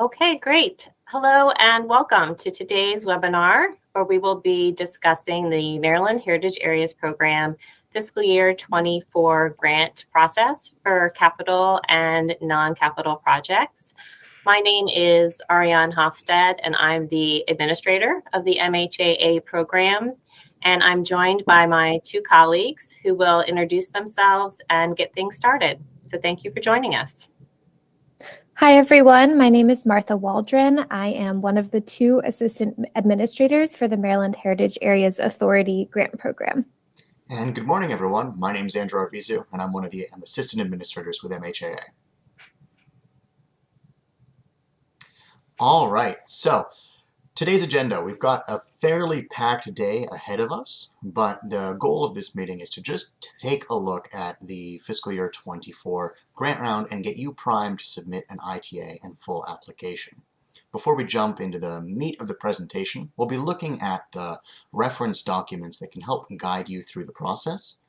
Okay, great. Hello and welcome to today's webinar, where we will be discussing the Maryland Heritage Areas Program Fiscal Year 24 grant process for capital and non-capital projects. My name is Ariane Hofstad, and I'm the administrator of the MHAA program. And I'm joined by my two colleagues who will introduce themselves and get things started. So thank you for joining us. Hi, everyone. My name is Martha Waldron. I am one of the two assistant administrators for the Maryland Heritage Areas Authority grant program. And good morning, everyone. My name is Andrew Arvizu, and I'm one of the assistant administrators with MHAA. All right, so today's agenda, we've got a fairly packed day ahead of us, but the goal of this meeting is to just take a look at the fiscal year 24 grant round and get you primed to submit an ITA and full application. Before we jump into the meat of the presentation, we'll be looking at the reference documents that can help guide you through the process.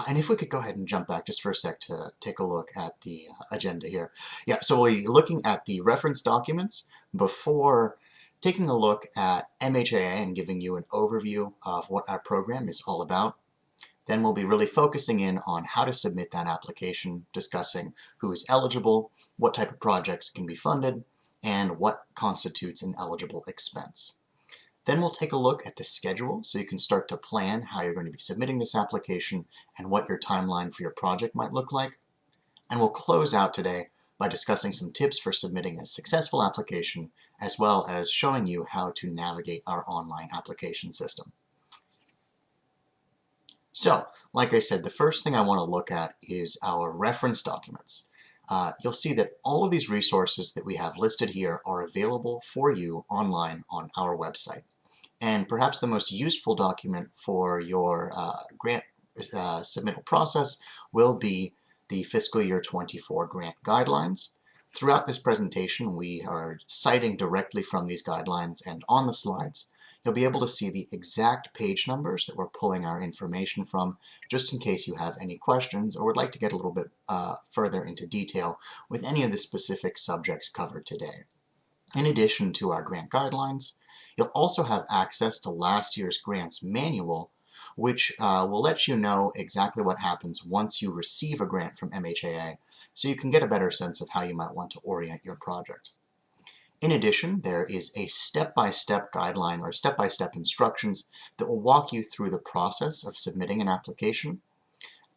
And if we could go ahead and jump back just for a sec to take a look at the agenda here. Yeah, so we'll be looking at the reference documents before taking a look at MHAA and giving you an overview of what our program is all about. Then we'll be really focusing in on how to submit that application, discussing who is eligible, what type of projects can be funded, and what constitutes an eligible expense. Then we'll take a look at the schedule so you can start to plan how you're going to be submitting this application and what your timeline for your project might look like. And we'll close out today by discussing some tips for submitting a successful application, as well as showing you how to navigate our online application system. So, like I said, the first thing I want to look at is our reference documents. You'll see that all of these resources that we have listed here are available for you online on our website. And perhaps the most useful document for your grant submittal process will be the fiscal year 24 grant guidelines. Throughout this presentation, we are citing directly from these guidelines, and on the slides, you'll be able to see the exact page numbers that we're pulling our information from, just in case you have any questions or would like to get a little bit further into detail with any of the specific subjects covered today. In addition to our grant guidelines, you'll also have access to last year's grants manual, which will let you know exactly what happens once you receive a grant from MHAA, so you can get a better sense of how you might want to orient your project. In addition, there is a step-by-step guideline or step-by-step instructions that will walk you through the process of submitting an application,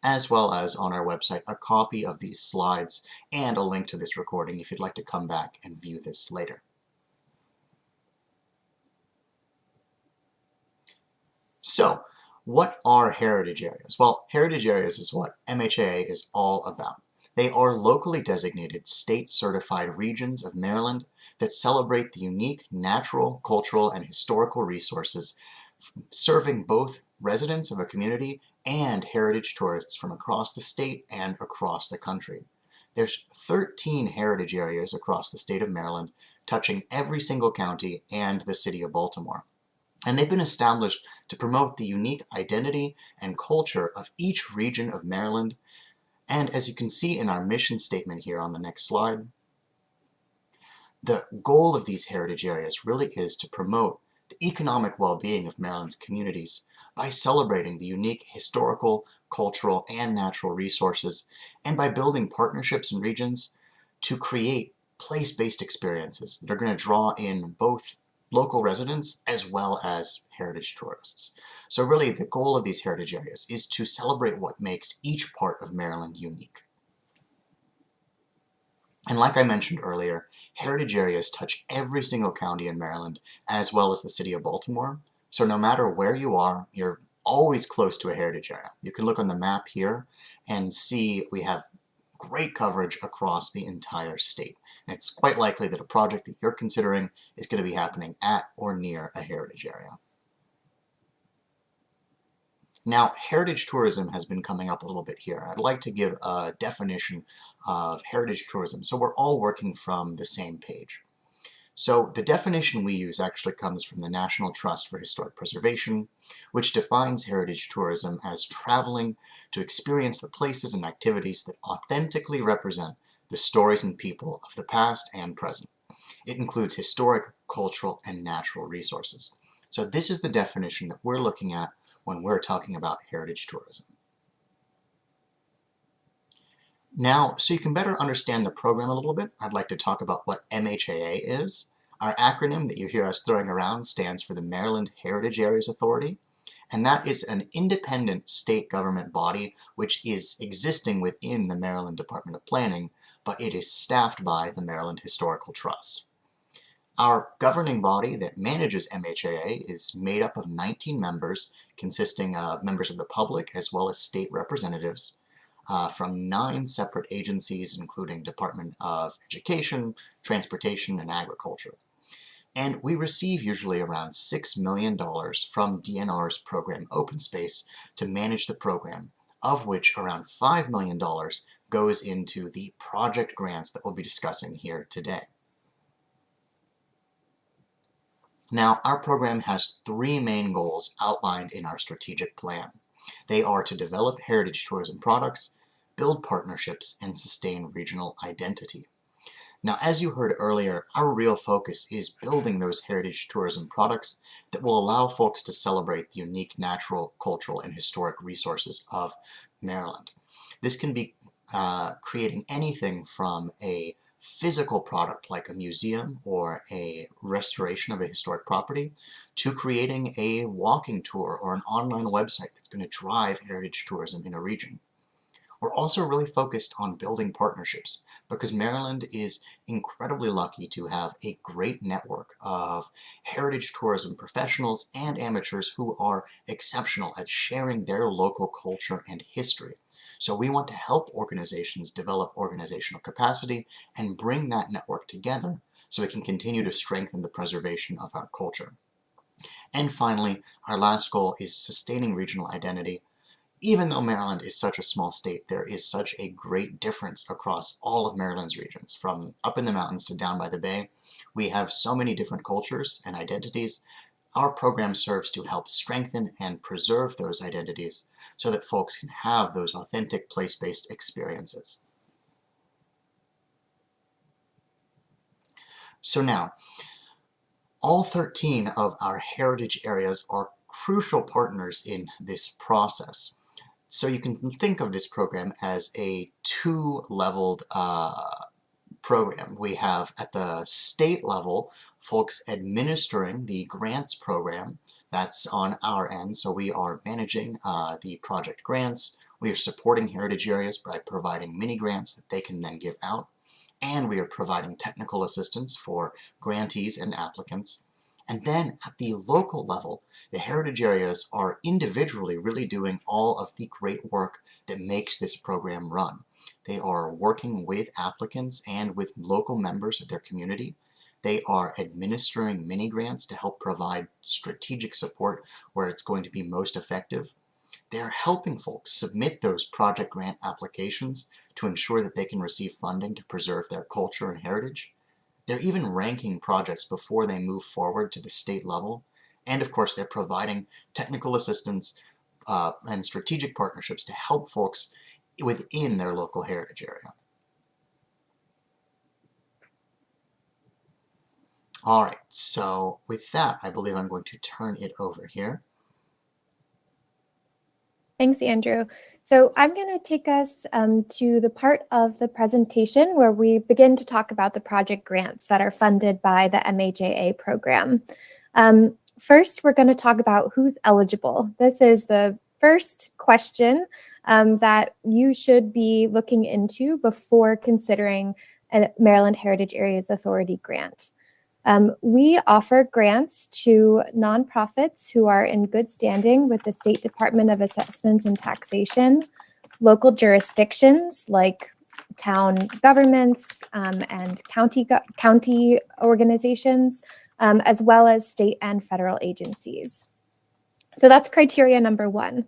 as well as on our website a copy of these slides and a link to this recording if you'd like to come back and view this later. So, what are heritage areas? Well, heritage areas is what MHAA is all about. They are locally designated state-certified regions of Maryland that celebrate the unique natural, cultural, and historical resources, serving both residents of a community and heritage tourists from across the state and across the country. There's 13 heritage areas across the state of Maryland, touching every single county and the city of Baltimore. And they've been established to promote the unique identity and culture of each region of Maryland. And as you can see in our mission statement here on the next slide, the goal of these heritage areas really is to promote the economic well-being of Maryland's communities by celebrating the unique historical, cultural, and natural resources, and by building partnerships in regions to create place-based experiences that are going to draw in both local residents as well as heritage tourists. So really the goal of these heritage areas is to celebrate what makes each part of Maryland unique. And like I mentioned earlier, heritage areas touch every single county in Maryland as well as the city of Baltimore. So no matter where you are, you're always close to a heritage area. You can look on the map here and see we have great coverage across the entire state. And it's quite likely that a project that you're considering is going to be happening at or near a heritage area. Now, heritage tourism has been coming up a little bit here. I'd like to give a definition of heritage tourism so we're all working from the same page. So the definition we use actually comes from the National Trust for Historic Preservation, which defines heritage tourism as traveling to experience the places and activities that authentically represent the stories and people of the past and present. It includes historic, cultural, and natural resources. So this is the definition that we're looking at when we're talking about heritage tourism. Now, so you can better understand the program a little bit, I'd like to talk about what MHAA is. Our acronym that you hear us throwing around stands for the Maryland Heritage Areas Authority, and that is an independent state government body which is existing within the Maryland Department of Planning, but it is staffed by the Maryland Historical Trust. Our governing body that manages MHAA is made up of 19 members, consisting of members of the public as well as state representatives from 9 separate agencies, including Department of Education, Transportation, and Agriculture. And we receive usually around $6 million from DNR's program Open Space to manage the program, of which around $5 million goes into the project grants that we'll be discussing here today. Now, our program has 3 main goals outlined in our strategic plan. They are to develop heritage tourism products, build partnerships, and sustain regional identity. Now, as you heard earlier, our real focus is building those heritage tourism products that will allow folks to celebrate the unique natural, cultural, and historic resources of Maryland. This can be creating anything from a physical product like a museum or a restoration of a historic property to creating a walking tour or an online website that's going to drive heritage tourism in a region. We're also really focused on building partnerships because Maryland is incredibly lucky to have a great network of heritage tourism professionals and amateurs who are exceptional at sharing their local culture and history. So we want to help organizations develop organizational capacity and bring that network together so we can continue to strengthen the preservation of our culture. And finally, our last goal is sustaining regional identity. Even though Maryland is such a small state, there is such a great difference across all of Maryland's regions, from up in the mountains to down by the bay. We have so many different cultures and identities. Our program serves to help strengthen and preserve those identities so that folks can have those authentic place-based experiences. So now, all 13 of our heritage areas are crucial partners in this process. So you can think of this program as a 2-leveled program. We have at the state level folks administering the grants program. That's on our end. So we are managing the project grants. We are supporting heritage areas by providing mini grants that they can then give out. And we are providing technical assistance for grantees and applicants. And then at the local level, the heritage areas are individually really doing all of the great work that makes this program run. They are working with applicants and with local members of their community. They are administering mini grants to help provide strategic support where it's going to be most effective. They're helping folks submit those project grant applications to ensure that they can receive funding to preserve their culture and heritage. They're even ranking projects before they move forward to the state level. And of course, they're providing technical assistance and strategic partnerships to help folks within their local heritage area. All right, so with that, I believe I'm going to turn it over here. Thanks, Andrew. So I'm going to take us to the part of the presentation where we begin to talk about the project grants that are funded by the MHAA program. First, we're going to talk about who's eligible. This is the first question that you should be looking into before considering a Maryland Heritage Areas Authority grant. We offer grants to nonprofits who are in good standing with the State Department of Assessments and Taxation, local jurisdictions like town governments and county organizations, as well as state and federal agencies. So that's criteria number 1.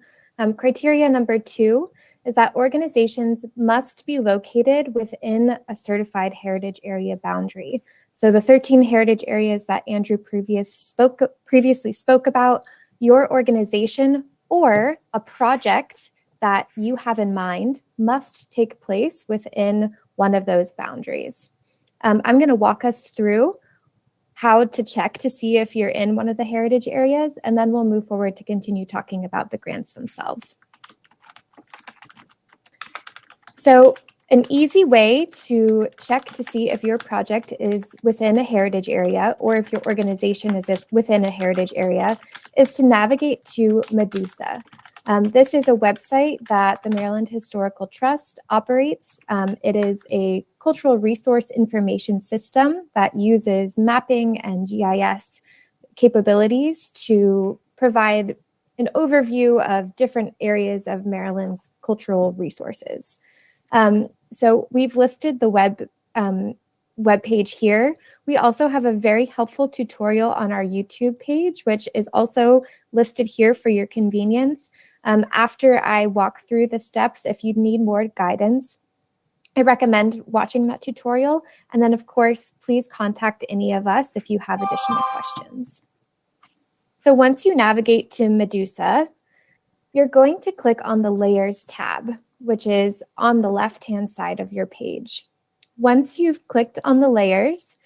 Criteria number 2 is that organizations must be located within a certified heritage area boundary. So the 13 heritage areas that Andrew previously spoke about, your organization or a project that you have in mind must take place within one of those boundaries. I'm going to walk us through how to check to see if you're in one of the heritage areas, and then we'll move forward to continue talking about the grants themselves. So an easy way to check to see if your project is within a heritage area or if your organization is within a heritage area is to navigate to Medusa. This is a website that the Maryland Historical Trust operates. It is a cultural resource information system that uses mapping and GIS capabilities to provide an overview of different areas of Maryland's cultural resources. So we've listed the web page here. We also have a very helpful tutorial on our YouTube page, which is also listed here for your convenience. After I walk through the steps, if you need more guidance, I recommend watching that tutorial. And then, of course, please contact any of us if you have additional questions. So once you navigate to Medusa, you're going to click on the Layers tab, which is on the left-hand side of your page. Once you've clicked on the layers,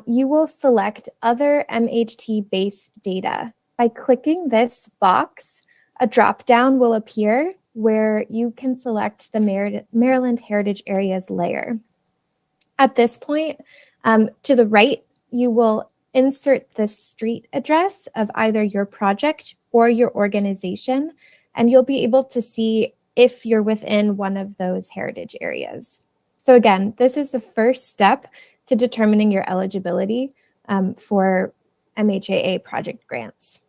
you will select Other MHT Base Data. By clicking this box, a drop-down will appear where you can select the Maryland Heritage Areas layer. At this point, to the right, you will insert the street address of either your project or your organization, and you'll be able to see if you're within one of those heritage areas. So again, this is the first step to determining your eligibility for MHAA project grants.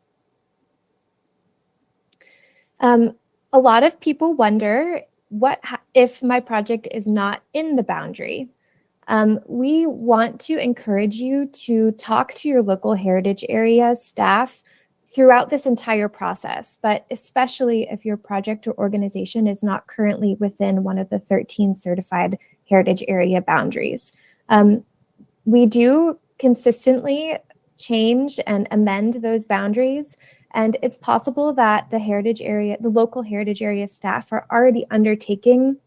A lot of people wonder, what if my project is not in the boundary? We want to encourage you to talk to your local heritage area staff throughout this entire process, but especially if your project or organization is not currently within one of the 13 certified heritage area boundaries. We do consistently change and amend those boundaries, and it's possible that the local heritage area staff are already undertaking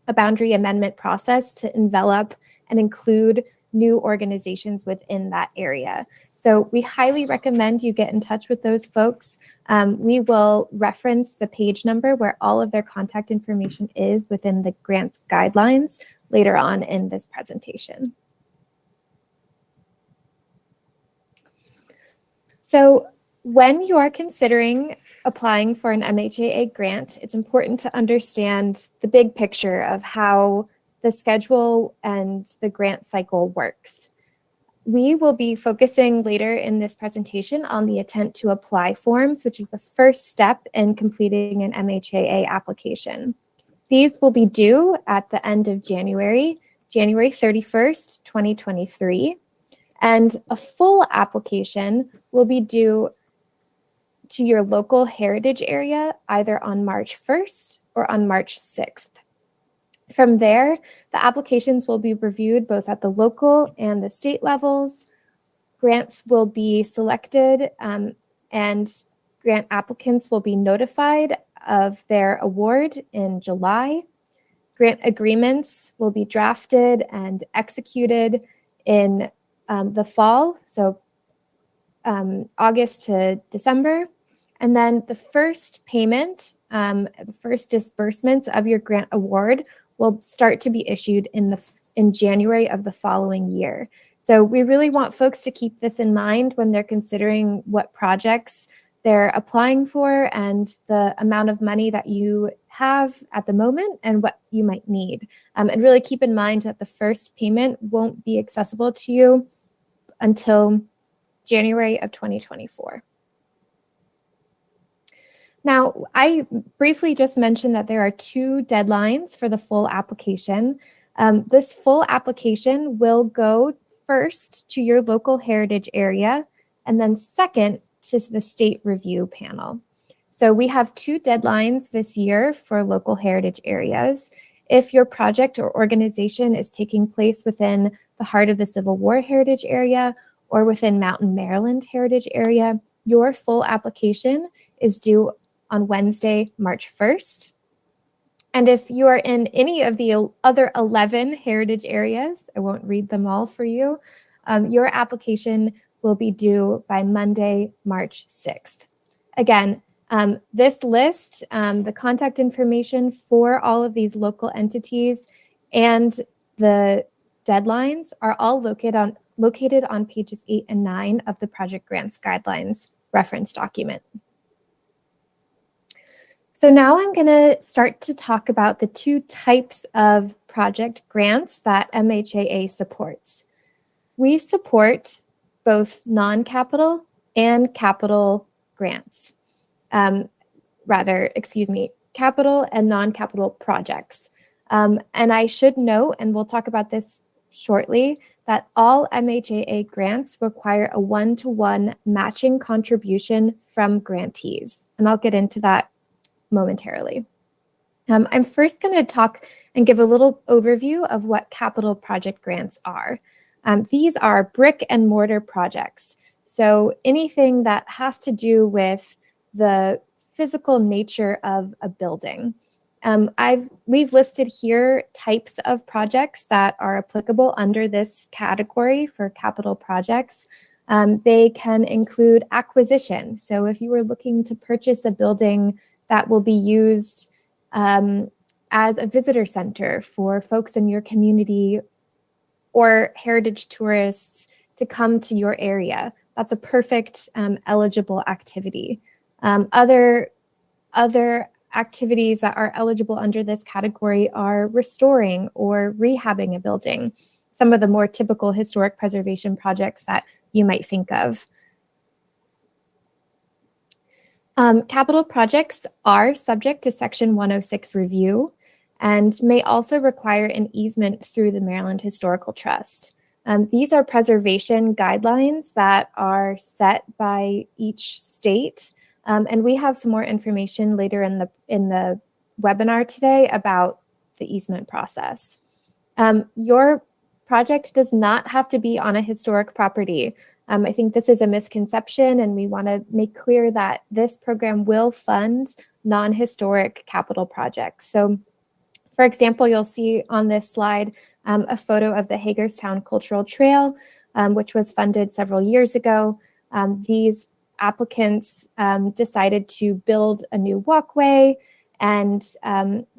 a boundary amendment process to envelop and include new organizations within that area. So we highly recommend you get in touch with those folks. We will reference the page number where all of their contact information is within the grants guidelines later on in this presentation. So when you are considering applying for an MHAA grant, it's important to understand the big picture of how the schedule and the grant cycle works. We will be focusing later in this presentation on the intent to apply forms, which is the first step in completing an MHAA application. These will be due at the end of January 31st, 2023, and a full application will be due to your local heritage area either on March 1st or on March 6th. From there, the applications will be reviewed both at the local and the state levels. Grants will be selected and grant applicants will be notified of their award in July. Grant agreements will be drafted and executed in the fall, so August to December. And then the first payment, the first disbursements of your grant award will start to be issued in January of the following year. So we really want folks to keep this in mind when they're considering what projects they're applying for and the amount of money that you have at the moment and what you might need. And really keep in mind that the first payment won't be accessible to you until January of 2024. Now, I briefly just mentioned that there are 2 deadlines for the full application. This full application will go first to your local heritage area and then second to the state review panel. So we have 2 deadlines this year for local heritage areas. If your project or organization is taking place within the heart of the Civil War heritage area or within Mountain Maryland heritage area, your full application is due on Wednesday, March 1st. And if you are in any of the other 11 heritage areas, I won't read them all for you, your application will be due by Monday, March 6th. Again, this list, the contact information for all of these local entities and the deadlines are all located on pages 8 and 9 of the Project Grants Guidelines reference document. So now I'm going to start to talk about the two types of project grants that MHAA supports. We support both non-capital and capital grants. Capital and non-capital projects. And I should note, and we'll talk about this shortly, that all MHAA grants require a one-to-one matching contribution from grantees. And I'll get into that momentarily. I'm first going to talk and give a little overview of what capital project grants are. These are brick and mortar projects. So anything that has to do with the physical nature of a building. We've listed here types of projects that are applicable under this category for capital projects. They can include acquisition. So if you were looking to purchase a building that will be used as a visitor center for folks in your community or heritage tourists to come to your area, that's a perfect eligible activity. Other activities that are eligible under this category are restoring or rehabbing a building, some of the more typical historic preservation projects that you might think of. Capital projects are subject to Section 106 review and may also require an easement through the Maryland Historical Trust. These are preservation guidelines that are set by each state. And we have some more information later in the webinar today about the easement process. Your project does not have to be on a historic property. I think this is a misconception, and we want to make clear that this program will fund non-historic capital projects. So, for example, you'll see on this slide a photo of the Hagerstown Cultural Trail, which was funded several years ago. These applicants decided to build a new walkway and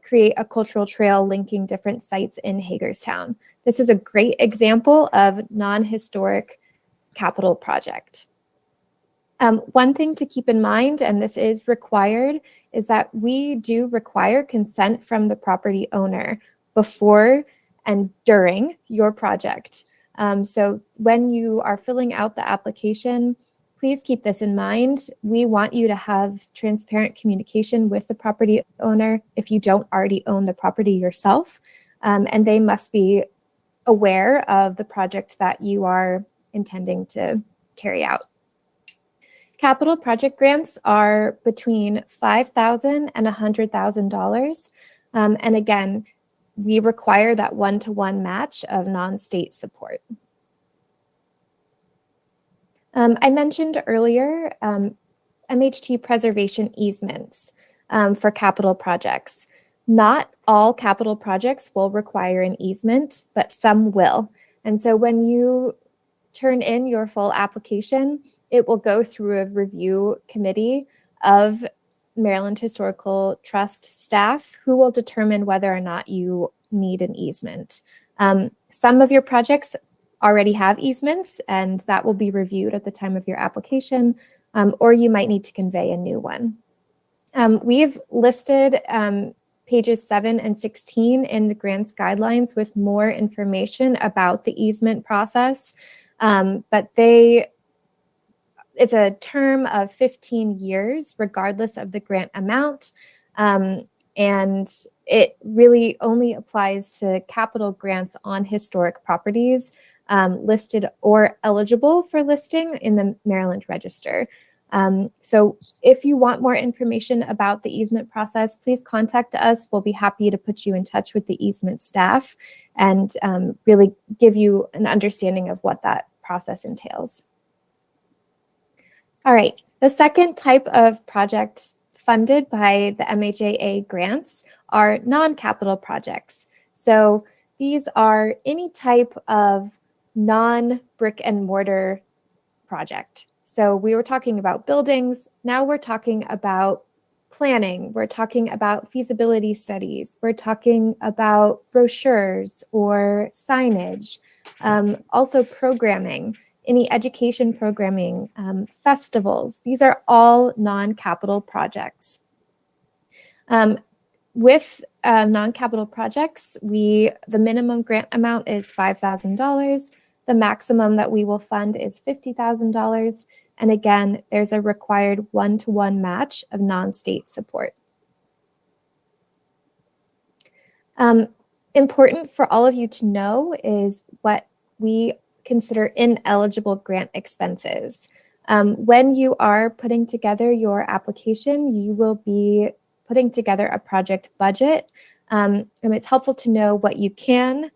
create a cultural trail linking different sites in Hagerstown. This is a great example of non-historic capital project. One thing to keep in mind, and this is required, is that we do require consent from the property owner before and during your project. So when you are filling out the application, please keep this in mind. We want you to have transparent communication with the property owner if you don't already own the property yourself, and they must be aware of the project that you are intending to carry out. Capital project grants are between $5,000 and $100,000. And again, we require that one-to-one match of non-state support. I mentioned earlier MHT preservation easements for capital projects. Not all capital projects will require an easement, but some will. And so when you turn in your full application, it will go through a review committee of Maryland Historical Trust staff who will determine whether or not you need an easement. Some of your projects already have easements, and that will be reviewed at the time of your application, or you might need to convey a new one. We've listed pages 7 and 16 in the grants guidelines with more information about the easement process, but it's a term of 15 years, regardless of the grant amount, and it really only applies to capital grants on historic properties listed or eligible for listing in the Maryland Register. So if you want more information about the easement process, please contact us. We'll be happy to put you in touch with the easement staff and really give you an understanding of what that process entails. All right, the second type of project funded by the MHAA grants are non-capital projects. So these are any type of non-brick and mortar project. So we were talking about buildings. Now we're talking about planning. We're talking about feasibility studies. We're talking about brochures or signage, also programming, any education programming, festivals. These are all non-capital projects. With non-capital projects, the minimum grant amount is $5,000. The maximum that we will fund is $50,000. And again, there's a required one-to-one match of non-state support. Important for all of you to know is what we consider ineligible grant expenses. When you are putting together your application, you will be putting together a project budget. And it's helpful to know what you can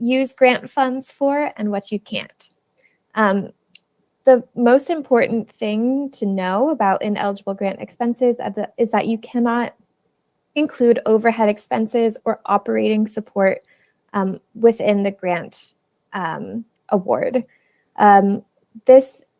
use grant funds for and what you can't. The most important thing to know about ineligible grant expenses is that you cannot include overhead expenses or operating support within the grant award.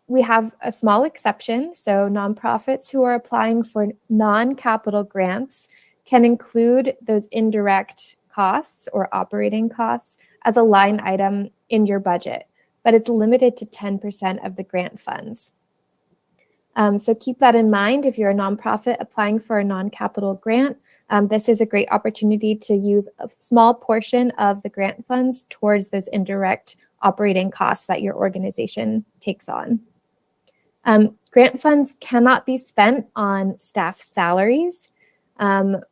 We have a small exception. So nonprofits who are applying for non-capital grants can include those indirect costs or operating costs as a line item in your budget, but it's limited to 10% of the grant funds. So keep that in mind if you're a nonprofit applying for a non-capital grant. This is a great opportunity to use a small portion of the grant funds towards those indirect operating costs that your organization takes on. Grant funds cannot be spent on staff salaries.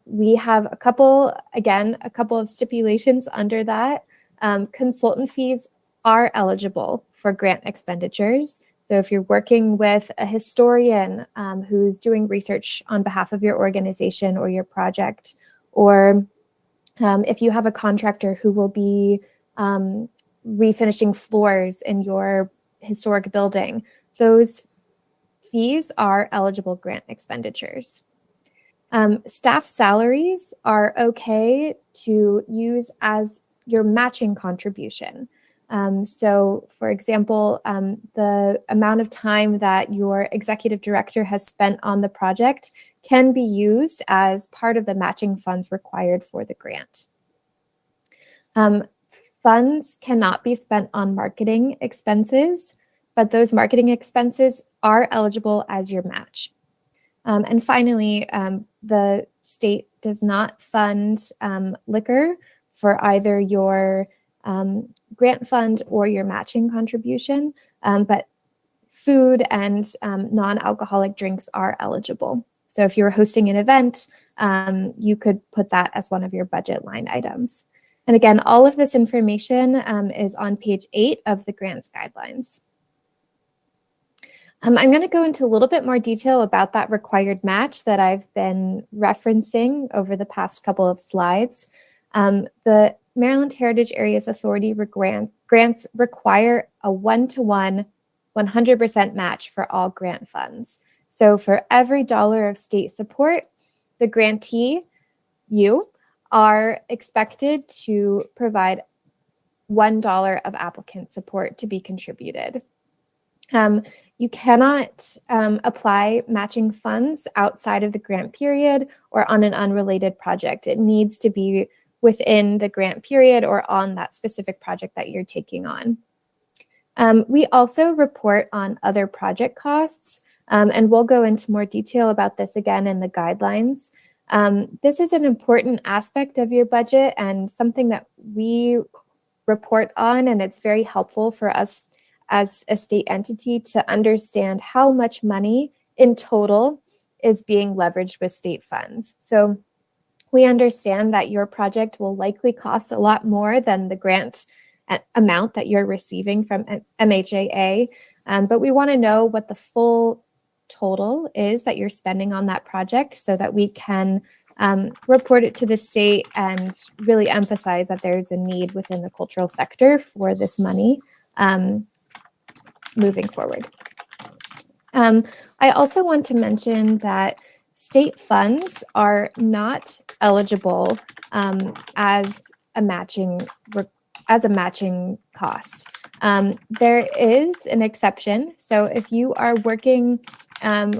We have a couple of stipulations under that. Consultant fees are eligible for grant expenditures. So if you're working with a historian who's doing research on behalf of your organization or your project, or if you have a contractor who will be refinishing floors in your historic building, those fees are eligible grant expenditures. Staff salaries are okay to use as your matching contribution. So for example, the amount of time that your executive director has spent on the project can be used as part of the matching funds required for the grant. Funds cannot be spent on marketing expenses, but those marketing expenses are eligible as your match. And finally, the state does not fund liquor for either your grant fund or your matching contribution, but food and non-alcoholic drinks are eligible. So if you're hosting an event, you could put that as one of your budget line items. And again, all of this information is on page 8 of the grants guidelines. I'm going to go into a little bit more detail about that required match that I've been referencing over the past couple of slides. The Maryland Heritage Areas Authority grants require a one-to-one 100% match for all grant funds. So for every dollar of state support, the grantee, you, are expected to provide $1 of applicant support to be contributed. You cannot apply matching funds outside of the grant period or on an unrelated project. It needs to be within the grant period or on that specific project that you're taking on. We also report on other project costs, and we'll go into more detail about this again in the guidelines. This is an important aspect of your budget and something that we report on, and it's very helpful for us as a state entity to understand how much money in total is being leveraged with state funds. So we understand that your project will likely cost a lot more than the grant amount that you're receiving from MHAA, but we want to know what the full total is that you're spending on that project so that we can report it to the state and really emphasize that there's a need within the cultural sector for this money moving forward. I also want to mention that state funds are not eligible as a matching cost. There is an exception. So if you are working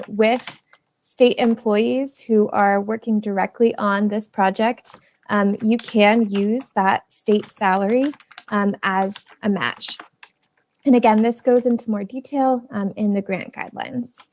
with state employees who are working directly on this project, you can use that state salary as a match. And again, this goes into more detail in the grant guidelines.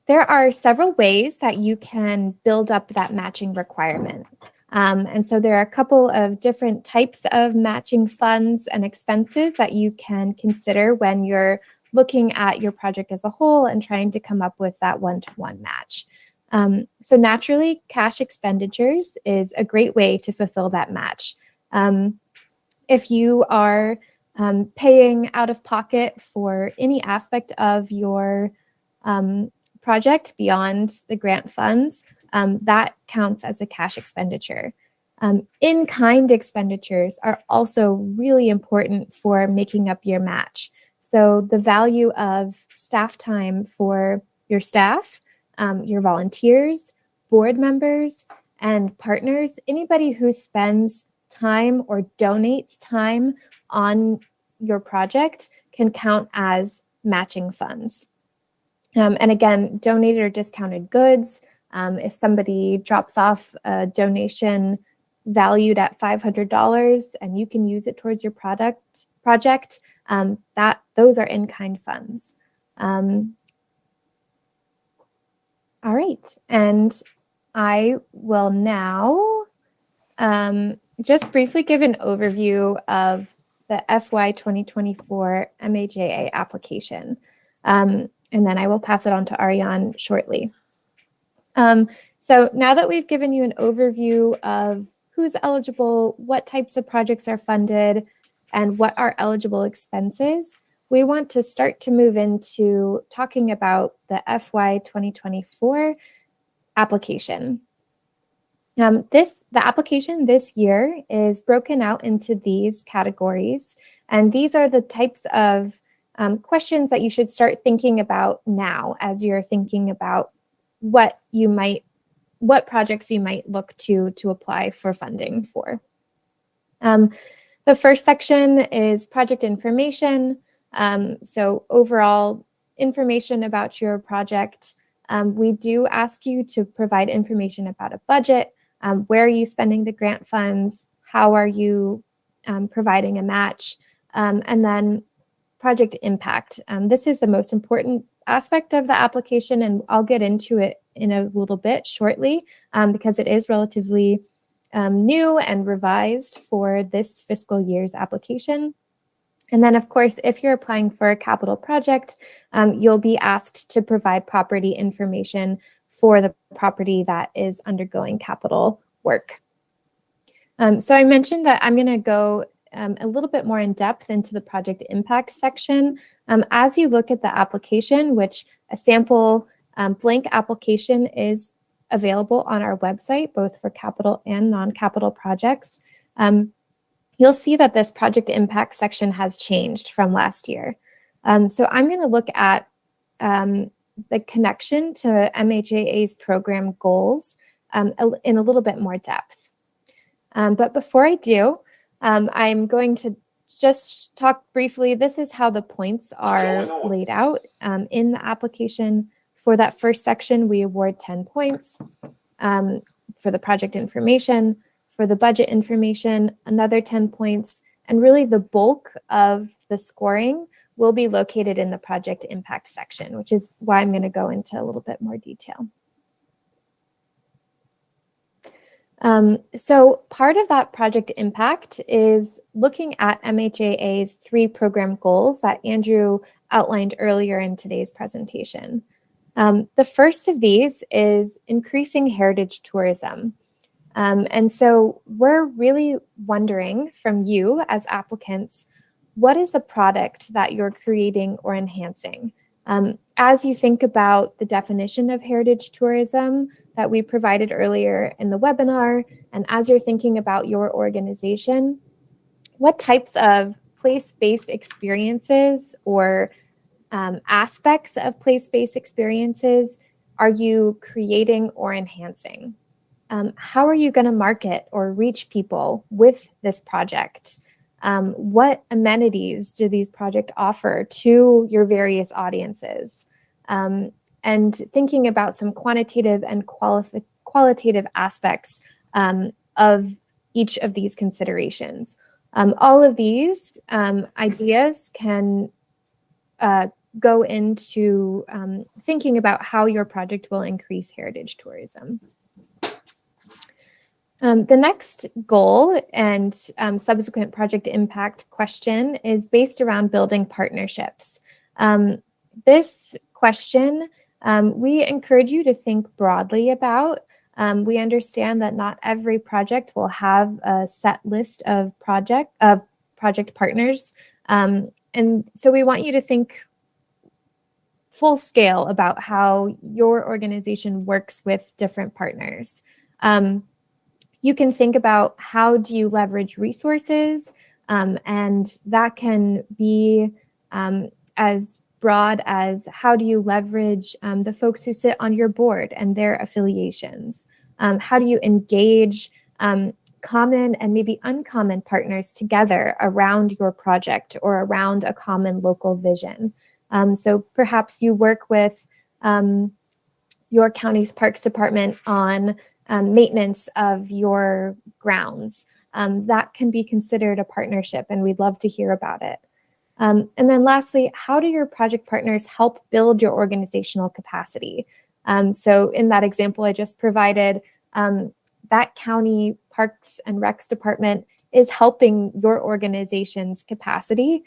There are several ways that you can build up that matching requirement. And so there are a couple of different types of matching funds and expenses that you can consider when you're looking at your project as a whole and trying to come up with that one-to-one match. So naturally, cash expenditures is a great way to fulfill that match. If you are paying out of pocket for any aspect of your project beyond the grant funds, that counts as a cash expenditure. In-kind expenditures are also really important for making up your match. So the value of staff time for your staff, your volunteers, board members, and partners, anybody who spends time or donates time on your project can count as matching funds. And again, donated or discounted goods, if somebody drops off a donation valued at $500 and you can use it towards your project, those are in-kind funds. All right, and I will now just briefly give an overview of the FY24 MHAA application. And then I will pass it on to Ariane shortly. So now that we've given you an overview of who's eligible, what types of projects are funded, and what are eligible expenses, we want to start to move into talking about the FY 2024 application. The application this year is broken out into these categories, and these are the types of questions that you should start thinking about now as you're thinking about what projects you might look to apply for funding for. The first section is project information. So overall information about your project. We do ask you to provide information about a budget. Where are you spending the grant funds? How are you providing a match? And then project impact. This is the most important aspect of the application, and I'll get into it in a little bit shortly because it is relatively new and revised for this fiscal year's application. And then, of course, if you're applying for a capital project, you'll be asked to provide property information for the property that is undergoing capital work. So I mentioned that I'm going to go a little bit more in depth into the project impact section. As you look at the application, which a sample blank application is available on our website, both for capital and non-capital projects, you'll see that this project impact section has changed from last year. So I'm going to look at the connection to MHAA's program goals in a little bit more depth. But before I do, I'm going to just talk briefly. This is how the points are laid out in the application. For that first section, we award 10 points for the project information. For the budget information, another 10 points. And really the bulk of the scoring will be located in the project impact section, which is why I'm going to go into a little bit more detail. So part of that project impact is looking at MHAA's 3 program goals that Andrew outlined earlier in today's presentation. The first of these is increasing heritage tourism. And so we're really wondering from you as applicants, what is the product that you're creating or enhancing? As you think about the definition of heritage tourism that we provided earlier in the webinar, and as you're thinking about your organization, what types of place-based experiences or aspects of place-based experiences are you creating or enhancing? How are you going to market or reach people with this project? What amenities do these projects offer to your various audiences? And thinking about some quantitative and qualitative aspects of each of these considerations. All of these ideas can go into thinking about how your project will increase heritage tourism. The next goal and subsequent project impact question is based around building partnerships. This question, we encourage you to think broadly about. We understand that not every project will have a set list of project partners. And so we want you to think full scale about how your organization works with different partners. You can think about how do you leverage resources, and that can be as broad as how do you leverage the folks who sit on your board and their affiliations? How do you engage common and maybe uncommon partners together around your project or around a common local vision? So perhaps you work with your county's Parks Department on maintenance of your grounds. That can be considered a partnership, and we'd love to hear about it. And then lastly, how do your project partners help build your organizational capacity? So in that example I just provided, that county Parks and Recs department is helping your organization's capacity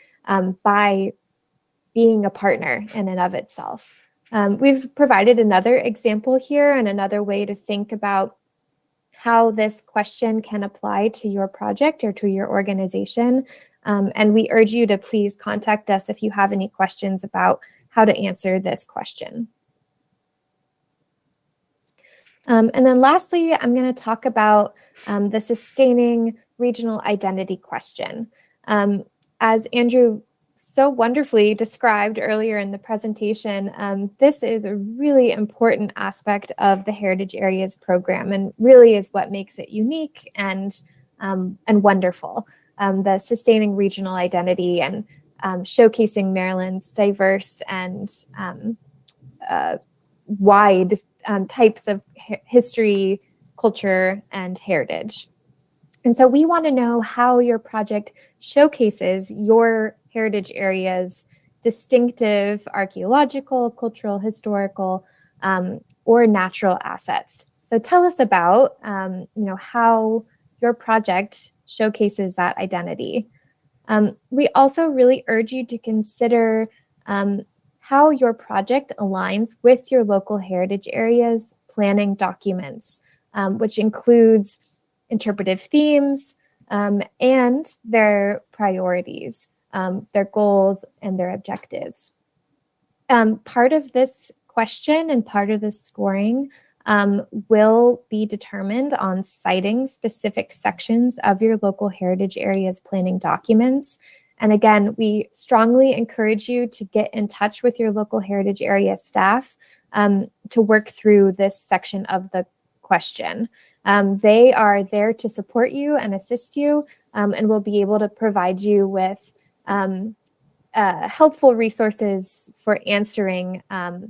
by being a partner in and of itself. We've provided another example here and another way to think about how this question can apply to your project or to your organization. And we urge you to please contact us if you have any questions about how to answer this question. And then lastly, I'm going to talk about the sustaining regional identity question. As Andrew so wonderfully described earlier in the presentation, this is a really important aspect of the Heritage Areas program and really is what makes it unique and wonderful. The sustaining regional identity and showcasing Maryland's diverse and wide types of history, culture, and heritage. And so we want to know how your project showcases your heritage areas' distinctive archaeological, cultural, historical, or natural assets. So tell us about how your project showcases that identity. We also really urge you to consider how your project aligns with your local heritage areas planning documents, which includes interpretive themes and their priorities, their goals, and their objectives. Part of this question and part of this scoring will be determined on citing specific sections of your local heritage areas planning documents. And again, we strongly encourage you to get in touch with your local heritage area staff to work through this section of the question. They are there to support you and assist you, and will be able to provide you with helpful resources for answering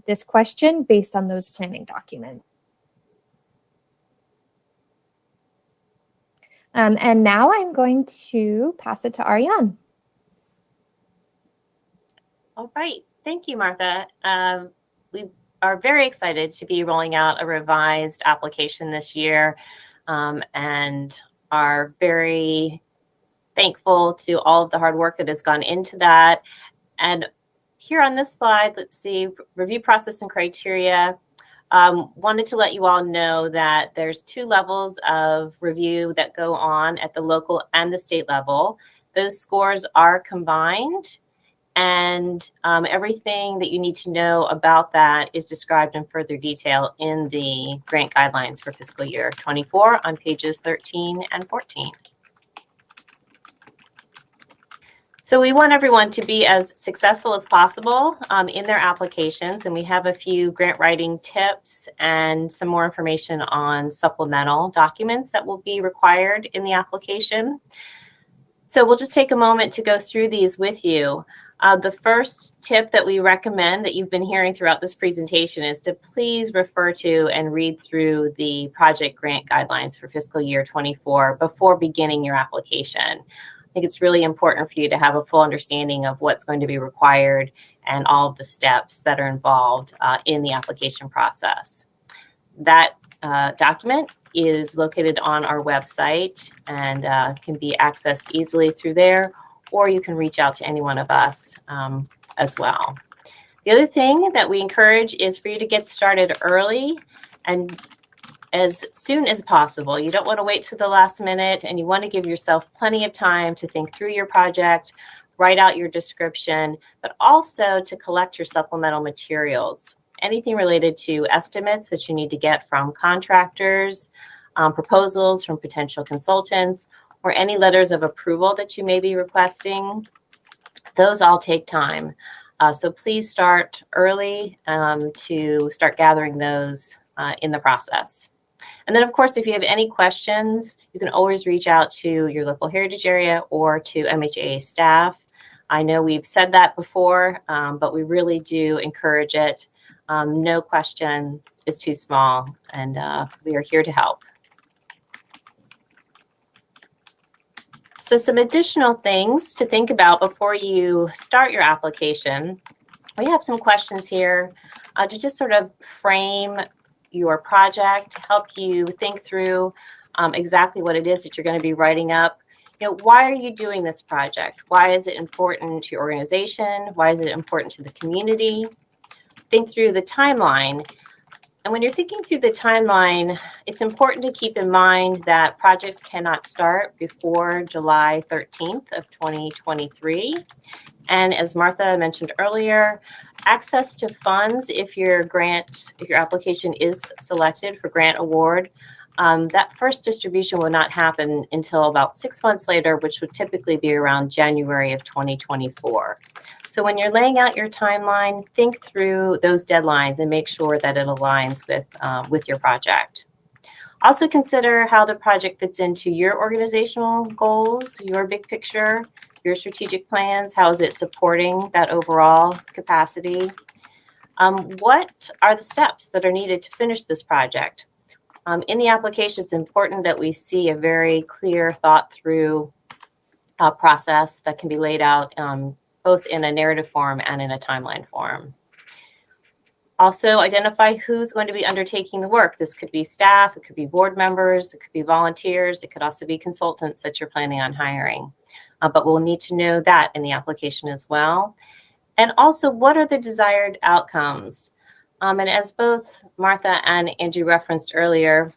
this question based on those planning documents. And now I'm going to pass it to Ariane. All right. Thank you, Martha. We are very excited to be rolling out a revised application this year and are very thankful to all of the hard work that has gone into that. And here on this slide, let's see, review process and criteria. Wanted to let you all know that there's 2 levels of review that go on at the local and the state level. Those scores are combined, and everything that you need to know about that is described in further detail in the grant guidelines for fiscal year 24 on pages 13 and 14. So we want everyone to be as successful as possible in their applications, and we have a few grant writing tips and some more information on supplemental documents that will be required in the application. So we'll just take a moment to go through these with you. The first tip that we recommend that you've been hearing throughout this presentation is to please refer to and read through the project grant guidelines for fiscal year 24 before beginning your application. I think it's really important for you to have a full understanding of what's going to be required and all of the steps that are involved in the application process. That document is located on our website and can be accessed easily through there, or you can reach out to any one of us as well. The other thing that we encourage is for you to get started early and as soon as possible. You don't want to wait to the last minute, and you want to give yourself plenty of time to think through your project, write out your description, but also to collect your supplemental materials. Anything related to estimates that you need to get from contractors, proposals from potential consultants, or any letters of approval that you may be requesting, those all take time. So please start early to start gathering those in the process. And then, of course, if you have any questions, you can always reach out to your local heritage area or to MHAA staff. I know we've said that before, but we really do encourage it. No question is too small, and we are here to help. So some additional things to think about before you start your application. We have some questions here to just sort of frame your project, help you think through exactly what it is that you're going to be writing up. You know, why are you doing this project? Why is it important to your organization? Why is it important to the community? Think through the timeline. And when you're thinking through the timeline, it's important to keep in mind that projects cannot start before July 13th of 2023. And as Martha mentioned earlier, access to funds, if your application is selected for grant award, that first distribution will not happen until about 6 months later, which would typically be around January of 2024. So when you're laying out your timeline, think through those deadlines and make sure that it aligns with your project. Also consider how the project fits into your organizational goals, your big picture, your strategic plans. How is it supporting that overall capacity? What are the steps that are needed to finish this project? In the application, it's important that we see a very clear, thought through process that can be laid out both in a narrative form and in a timeline form. Also, identify who's going to be undertaking the work. This could be staff, it could be board members, it could be volunteers, it could also be consultants that you're planning on hiring. But we'll need to know that in the application as well. And also, what are the desired outcomes? And as both Martha and Angie referenced earlier,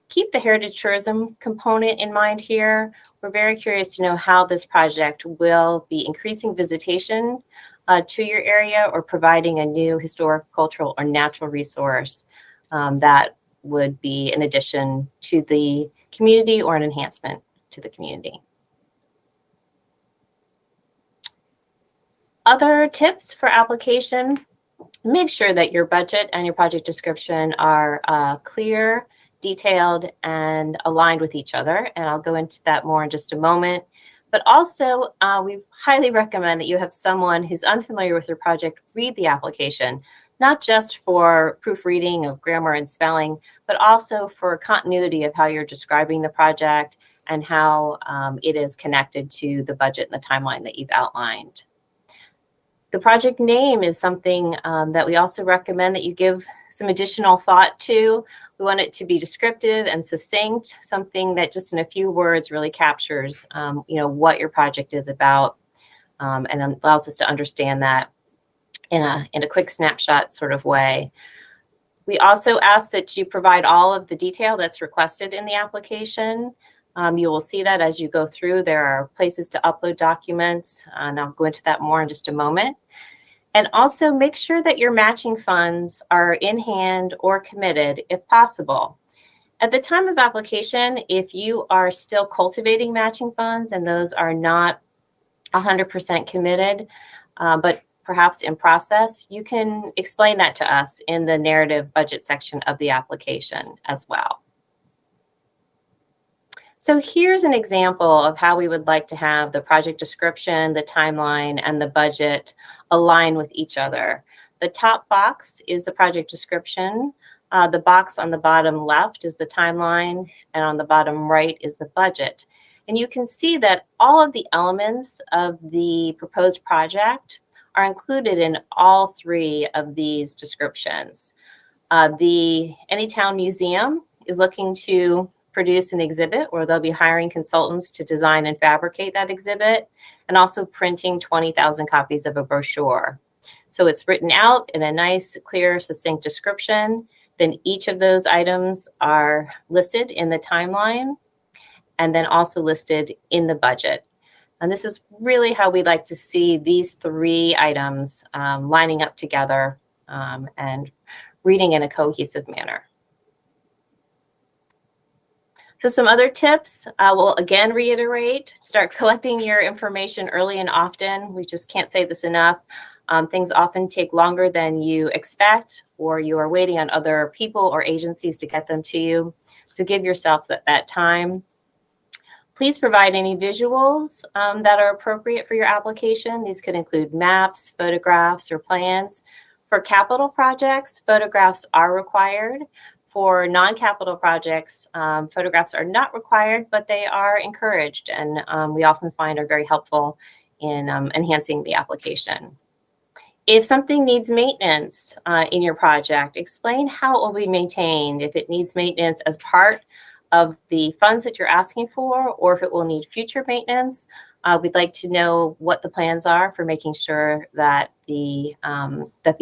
keep the heritage tourism component in mind here. We're very curious to know how this project will be increasing visitation to your area or providing a new historic, cultural, or natural resource that would be an addition to the community or an enhancement to the community. Other tips for application: make sure that your budget and your project description are clear, detailed, and aligned with each other. And I'll go into that more in just a moment. But also, we highly recommend that you have someone who's unfamiliar with your project read the application, not just for proofreading of grammar and spelling, but also for continuity of how you're describing the project and how it is connected to the budget and the timeline that you've outlined. The project name is something that we also recommend that you give some additional thought to. We want it to be descriptive and succinct, something that just in a few words really captures what your project is about and allows us to understand that in a quick snapshot sort of way. We also ask that you provide all of the detail that's requested in the application. You will see that as you go through. There are places to upload documents, and I'll go into that more in just a moment. And also make sure that your matching funds are in hand or committed if possible. At the time of application, if you are still cultivating matching funds and those are not 100% committed, but perhaps in process, you can explain that to us in the narrative budget section of the application as well. So here's an example of how we would like to have the project description, the timeline, and the budget align with each other. The top box is the project description. The box on the bottom left is the timeline, and on the bottom right is the budget. And you can see that all of the elements of the proposed project are included in all three of these descriptions. The Anytown Museum is looking to produce an exhibit where they'll be hiring consultants to design and fabricate that exhibit, and also printing 20,000 copies of a brochure. So it's written out in a nice, clear, succinct description. Then each of those items are listed in the timeline and then also listed in the budget. And this is really how we like to see these three items lining up together and reading in a cohesive manner. So some other tips, we'll again reiterate, start collecting your information early and often. We just can't say this enough. Things often take longer than you expect, or you are waiting on other people or agencies to get them to you. So give yourself that time. Please provide any visuals that are appropriate for your application. These could include maps, photographs, or plans. For capital projects, photographs are required. For non-capital projects, photographs are not required, but they are encouraged, and we often find are very helpful in enhancing the application. If something needs maintenance in your project, explain how it will be maintained. If it needs maintenance as part of the funds that you're asking for, or if it will need future maintenance, we'd like to know what the plans are for making sure that the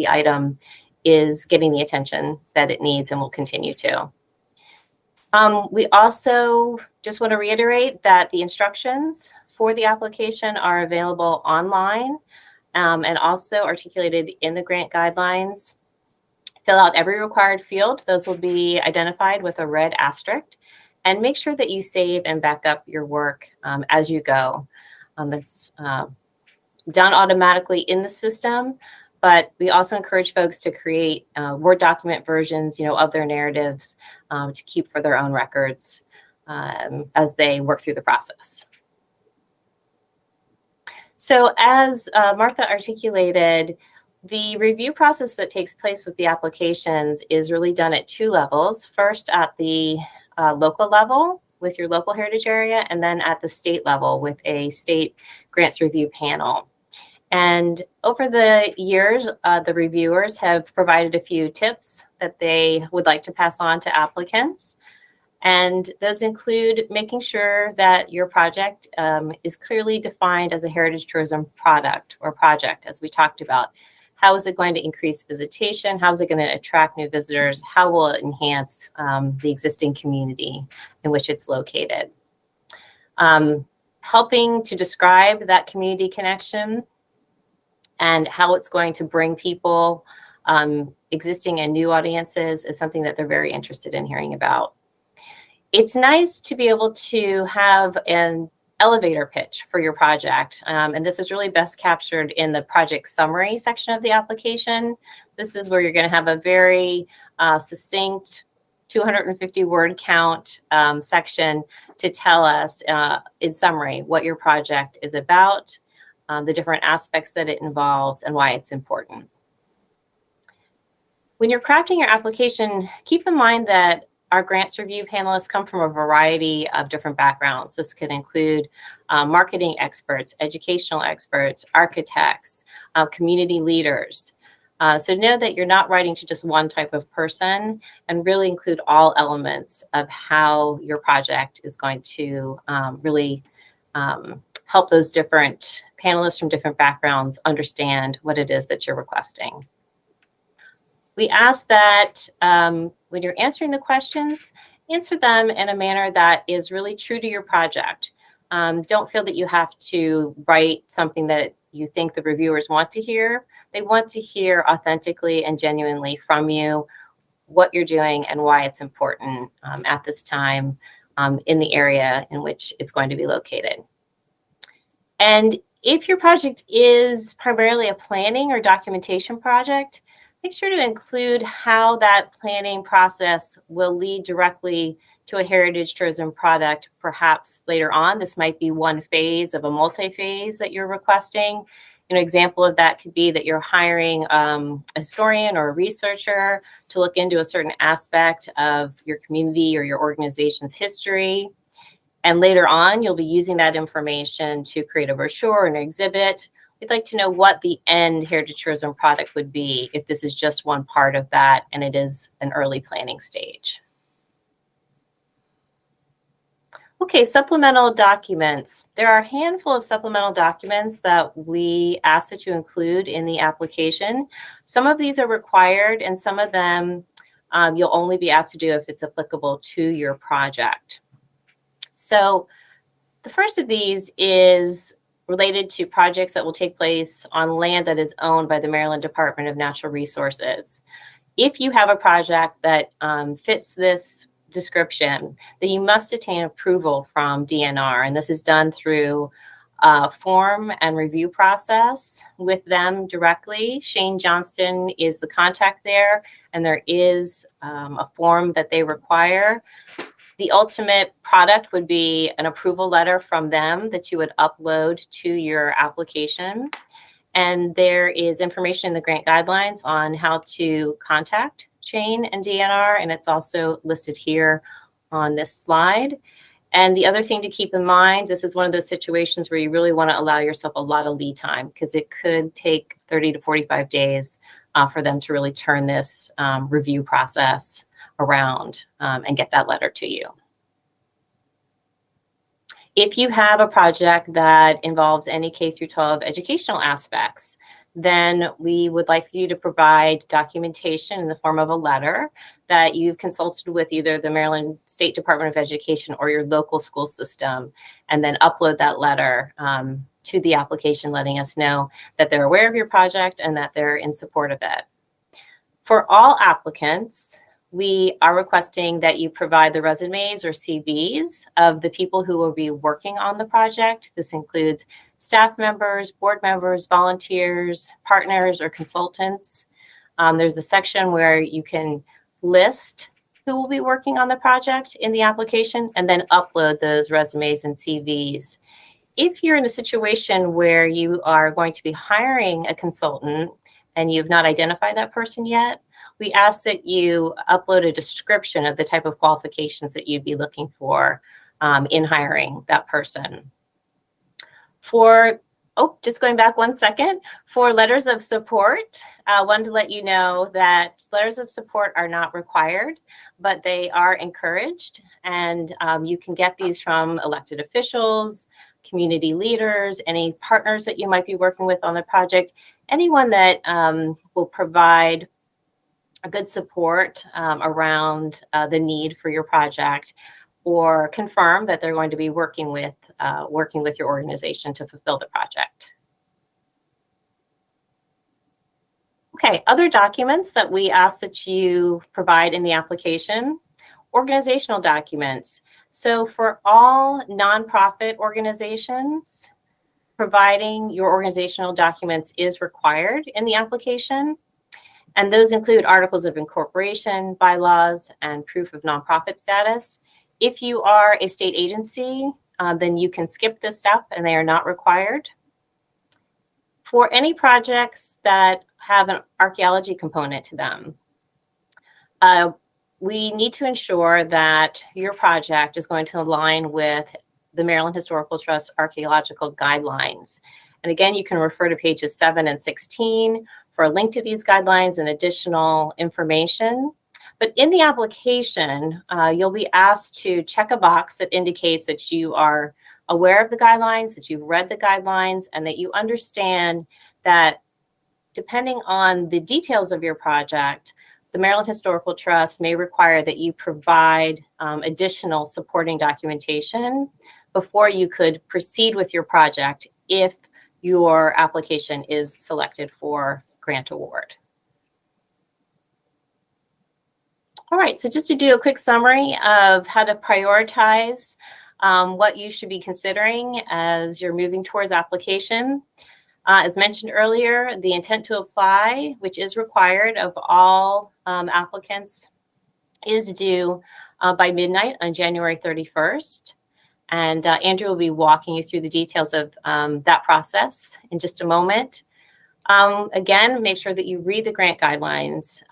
item is getting the attention that it needs and will continue to. We also just want to reiterate that the instructions for the application are available online and also articulated in the grant guidelines. Fill out every required field. Those will be identified with a red asterisk, and make sure that you save and back up your work as you go. That's done automatically in the system, but we also encourage folks to create Word document versions, of their narratives to keep for their own records as they work through the process. So as Martha articulated, the review process that takes place with the applications is really done at two levels. First, at the local level with your local heritage area, and then at the state level with a state grants review panel. And over the years, the reviewers have provided a few tips that they would like to pass on to applicants. And those include making sure that your project is clearly defined as a heritage tourism product or project, as we talked about. How is it going to increase visitation? How is it going to attract new visitors? How will it enhance the existing community in which it's located? Helping to describe that community connection and how it's going to bring people, existing and new audiences, is something that they're very interested in hearing about. It's nice to be able to have an elevator pitch for your project. And this is really best captured in the project summary section of the application. This is where you're going to have a very succinct 250 word count section to tell us in summary what your project is about, the different aspects that it involves, and why it's important. When you're crafting your application, keep in mind that our grants review panelists come from a variety of different backgrounds. This could include marketing experts, educational experts, architects, community leaders. So know that you're not writing to just one type of person, and really include all elements of how your project is going to really help those different panelists from different backgrounds understand what it is that you're requesting. We ask that when you're answering the questions, answer them in a manner that is really true to your project. Don't feel that you have to write something that you think the reviewers want to hear. They want to hear authentically and genuinely from you what you're doing and why it's important at this time in the area in which it's going to be located. And if your project is primarily a planning or documentation project, make sure to include how that planning process will lead directly to a heritage tourism product perhaps later on. This might be one phase of a multi-phase that you're requesting. An example of that could be that you're hiring a historian or a researcher to look into a certain aspect of your community or your organization's history. And later on, you'll be using that information to create a brochure or an exhibit. We'd like to know what the end heritage tourism product would be if this is just one part of that and it is an early planning stage. Okay, supplemental documents. There are a handful of supplemental documents that we ask that you include in the application. Some of these are required and some of them you'll only be asked to do if it's applicable to your project. So the first of these is related to projects that will take place on land that is owned by the Maryland Department of Natural Resources. If you have a project that fits this description, then you must obtain approval from DNR, and this is done through a form and review process with them directly. Shane Johnston is the contact there, and there is a form that they require. The ultimate product would be an approval letter from them that you would upload to your application. And there is information in the grant guidelines on how to contact Shane and DNR, and it's also listed here on this slide. And the other thing to keep in mind, this is one of those situations where you really want to allow yourself a lot of lead time because it could take 30 to 45 days for them to really turn this review process around and get that letter to you. If you have a project that involves any K through 12 educational aspects, then we would like for you to provide documentation in the form of a letter that you've consulted with either the Maryland State Department of Education or your local school system, and then upload that letter to the application, letting us know that they're aware of your project and that they're in support of it. For all applicants, we are requesting that you provide the resumes or CVs of the people who will be working on the project. This includes staff members, board members, volunteers, partners, or consultants. There's a section where you can list who will be working on the project in the application and then upload those resumes and CVs. If you're in a situation where you are going to be hiring a consultant and you've not identified that person yet, we ask that you upload a description of the type of qualifications that you'd be looking for in hiring that person. Just going back 1 second, for letters of support, wanted to let you know that letters of support are not required, but they are encouraged, and you can get these from elected officials, community leaders, any partners that you might be working with on the project, anyone that will provide a good support around the need for your project, or confirm that they're going to be working with your organization to fulfill the project. Okay, other documents that we ask that you provide in the application: organizational documents. So for all nonprofit organizations, providing your organizational documents is required in the application. And those include articles of incorporation, bylaws, and proof of nonprofit status. If you are a state agency, then you can skip this step and they are not required. For any projects that have an archaeology component to them, we need to ensure that your project is going to align with the Maryland Historical Trust archaeological guidelines. And again, you can refer to pages 7 and 16 for a link to these guidelines and additional information. But in the application, you'll be asked to check a box that indicates that you are aware of the guidelines, that you've read the guidelines, and that you understand that depending on the details of your project, the Maryland Historical Trust may require that you provide additional supporting documentation before you could proceed with your project if your application is selected for grant award. All right, so just to do a quick summary of how to prioritize what you should be considering as you're moving towards application. As mentioned earlier, the intent to apply, which is required of all applicants, is due by midnight on January 31st. And Andrew will be walking you through the details of that process in just a moment. Again, make sure that you read the grant guidelines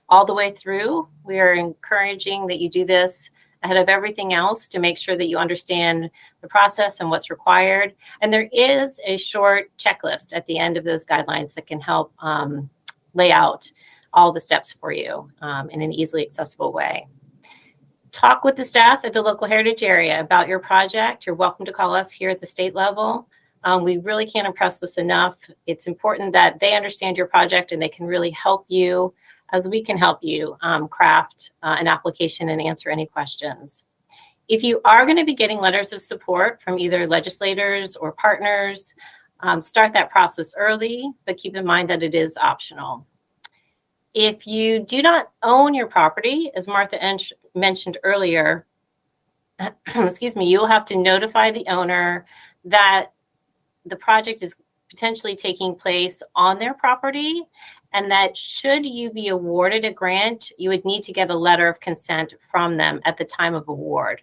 all the way through. We are encouraging that you do this ahead of everything else to make sure that you understand the process and what's required. And there is a short checklist at the end of those guidelines that can help lay out all the steps for you in an easily accessible way. Talk with the staff at the local heritage area about your project. You're welcome to call us here at the state level. We really can't impress this enough. It's important that they understand your project and they can really help you as we can help you craft an application and answer any questions. If you are going to be getting letters of support from either legislators or partners, start that process early, but keep in mind that it is optional. If you do not own your property, as Martha mentioned earlier, excuse me, you will have to notify the owner that the project is potentially taking place on their property, and that should you be awarded a grant, you would need to get a letter of consent from them at the time of award.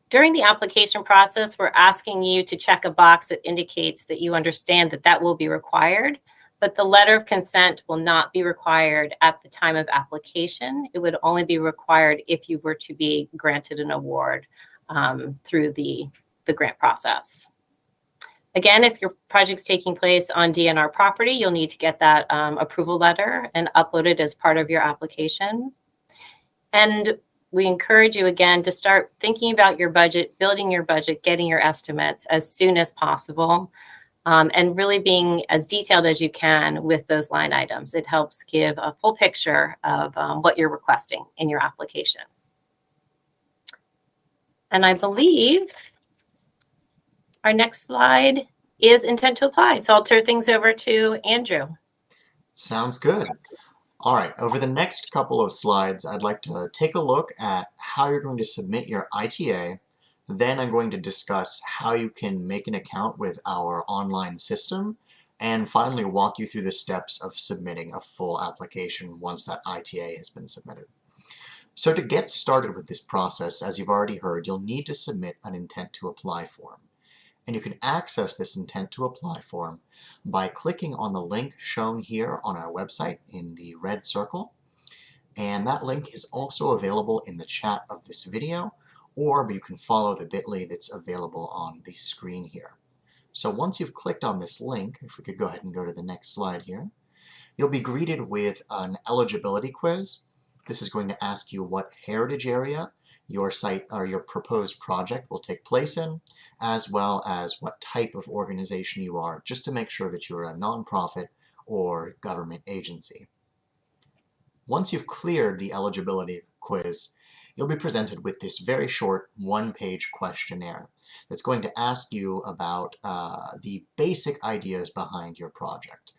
During the application process, we're asking you to check a box that indicates that you understand that that will be required, but the letter of consent will not be required at the time of application. It would only be required if you were to be granted an award through the grant process. Again, if your project's taking place on DNR property, you'll need to get that approval letter and upload it as part of your application. And we encourage you again to start thinking about your budget, building your budget, getting your estimates as soon as possible, and really being as detailed as you can with those line items. It helps give a full picture of what you're requesting in your application. And I believe our next slide is intent to apply. So I'll turn things over to Andrew. Sounds good. All right, over the next couple of slides, I'd like to take a look at how you're going to submit your ITA. Then I'm going to discuss how you can make an account with our online system, and finally walk you through the steps of submitting a full application once that ITA has been submitted. So to get started with this process, as you've already heard, you'll need to submit an intent to apply form. And you can access this intent to apply form by clicking on the link shown here on our website in the red circle. And that link is also available in the chat of this video, or you can follow the bit.ly that's available on the screen here. So once you've clicked on this link, if we could go ahead and go to the next slide here, you'll be greeted with an eligibility quiz. This is going to ask you what heritage area your site or your proposed project will take place in, as well as what type of organization you are, just to make sure that you're a nonprofit or government agency. Once you've cleared the eligibility quiz, you'll be presented with this very short one-page questionnaire that's going to ask you about the basic ideas behind your project.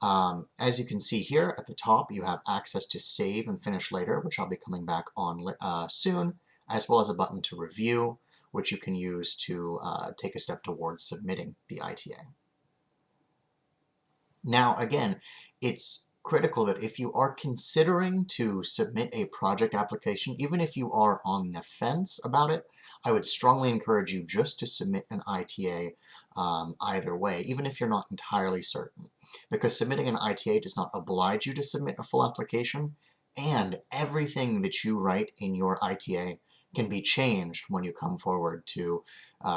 As you can see here at the top, you have access to save and finish later, which I'll be coming back on soon, as well as a button to review, which you can use to take a step towards submitting the ITA. Now, again, it's critical that if you are considering to submit a project application, even if you are on the fence about it, I would strongly encourage you just to submit an ITA either way, even if you're not entirely certain, because submitting an ITA does not oblige you to submit a full application, and everything that you write in your ITA can be changed when you come forward to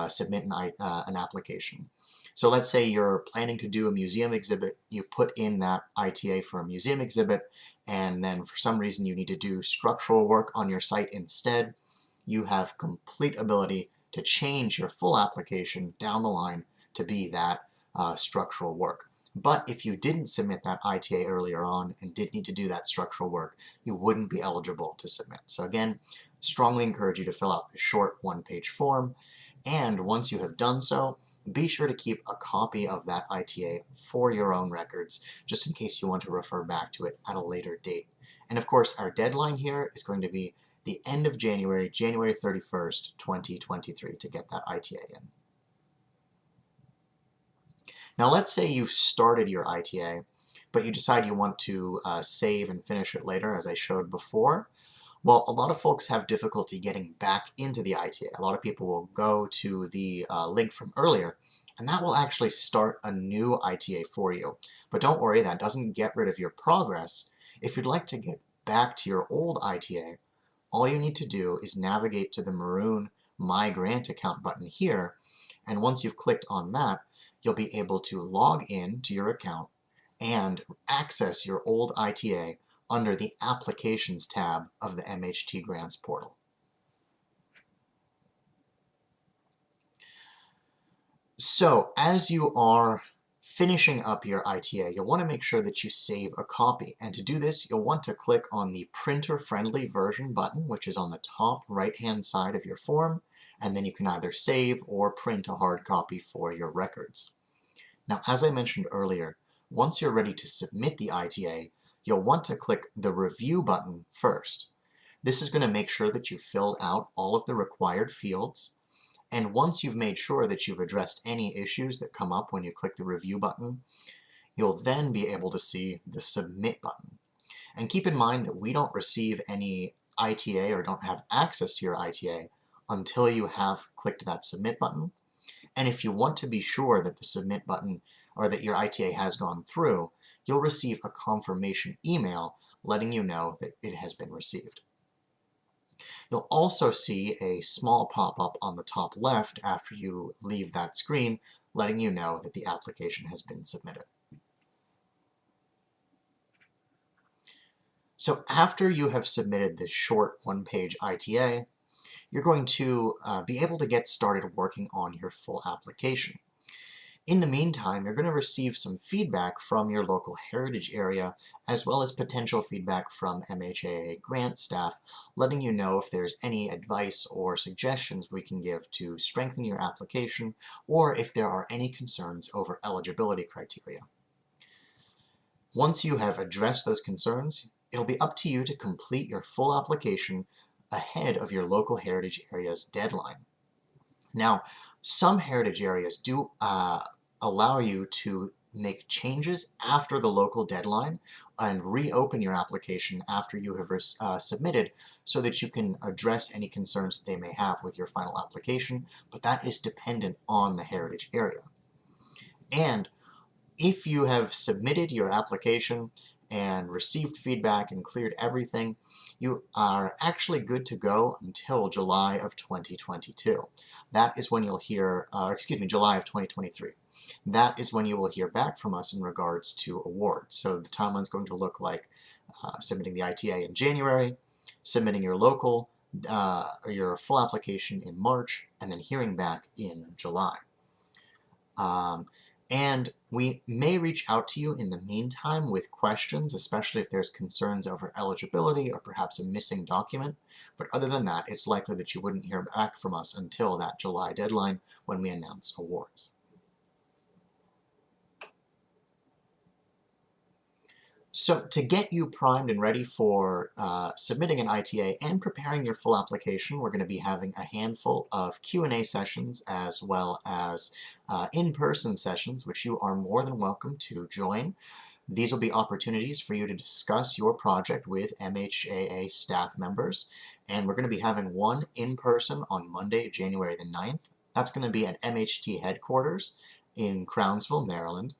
submit an application. So let's say you're planning to do a museum exhibit, you put in that ITA for a museum exhibit, and then for some reason you need to do structural work on your site instead. You have complete ability to change your full application down the line to be that structural work. But if you didn't submit that ITA earlier on and did need to do that structural work, you wouldn't be eligible to submit. So again, strongly encourage you to fill out the short one-page form, and once you have done so, be sure to keep a copy of that ITA for your own records, just in case you want to refer back to it at a later date. And of course, our deadline here is going to be the end of January, January 31st, 2023, to get that ITA in. Now let's say you've started your ITA, but you decide you want to save and finish it later, as I showed before. Well, a lot of folks have difficulty getting back into the ITA. A lot of people will go to the link from earlier, and that will actually start a new ITA for you. But don't worry, that doesn't get rid of your progress. If you'd like to get back to your old ITA, all you need to do is navigate to the maroon My Grant Account button here, and once you've clicked on that, you'll be able to log in to your account and access your old ITA under the Applications tab of the MHT Grants portal. So as you are finishing up your ITA, you'll want to make sure that you save a copy. And to do this, you'll want to click on the printer-friendly version button, which is on the top right-hand side of your form, and then you can either save or print a hard copy for your records. Now, as I mentioned earlier, once you're ready to submit the ITA, you'll want to click the Review button first. This is going to make sure that you've filled out all of the required fields, and once you've made sure that you've addressed any issues that come up when you click the Review button, you'll then be able to see the Submit button. And keep in mind that we don't receive any ITA or don't have access to your ITA until you have clicked that Submit button. And if you want to be sure that the Submit button or that your ITA has gone through, you'll receive a confirmation email letting you know that it has been received. You'll also see a small pop-up on the top left after you leave that screen letting you know that the application has been submitted. So after you have submitted this short one-page ITA, you're going to be able to get started working on your full application. In the meantime, you're going to receive some feedback from your local heritage area, as well as potential feedback from MHAA grant staff, letting you know if there's any advice or suggestions we can give to strengthen your application, or if there are any concerns over eligibility criteria. Once you have addressed those concerns, it'll be up to you to complete your full application ahead of your local heritage area's deadline. Now, some heritage areas do allow you to make changes after the local deadline and reopen your application after you have submitted so that you can address any concerns that they may have with your final application, but that is dependent on the heritage area. And if you have submitted your application and received feedback and cleared everything, you are actually good to go until July of 2022. That is when you'll hear, July of 2023. That is when you will hear back from us in regards to awards. So the timeline is going to look like submitting the ITA in January, submitting your local, or your full application in March, and then hearing back in July. And we may reach out to you in the meantime with questions, especially if there's concerns over eligibility or perhaps a missing document. But other than that, it's likely that you wouldn't hear back from us until that July deadline when we announce awards. So to get you primed and ready for submitting an ITA and preparing your full application, we're going to be having a handful of Q&A sessions as well as in-person sessions, which you are more than welcome to join. These will be opportunities for you to discuss your project with MHAA staff members, and we're going to be having one in person on Monday, January the 9th. That's going to be at MHT headquarters in Crownsville, Maryland.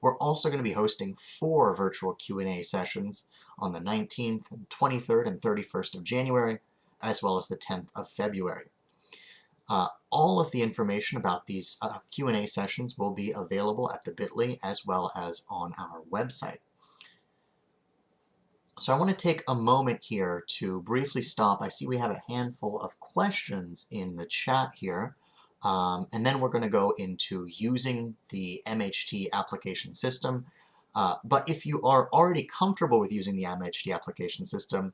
We're also going to be hosting 4 virtual Q&A sessions on the 19th, 23rd, and 31st of January, as well as the 10th of February. All of the information about these Q&A sessions will be available at the bit.ly as well as on our website. So I want to take a moment here to briefly stop. I see we have a handful of questions in the chat here. And then we're going to go into using the MHT application system. But if you are already comfortable with using the MHT application system,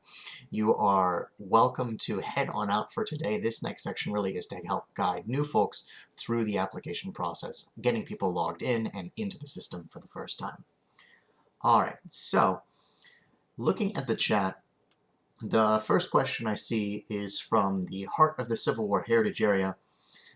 you are welcome to head on out for today. This next section really is to help guide new folks through the application process, getting people logged in and into the system for the first time. All right, so looking at the chat, the first question I see is from the Heart of the Civil War Heritage Area.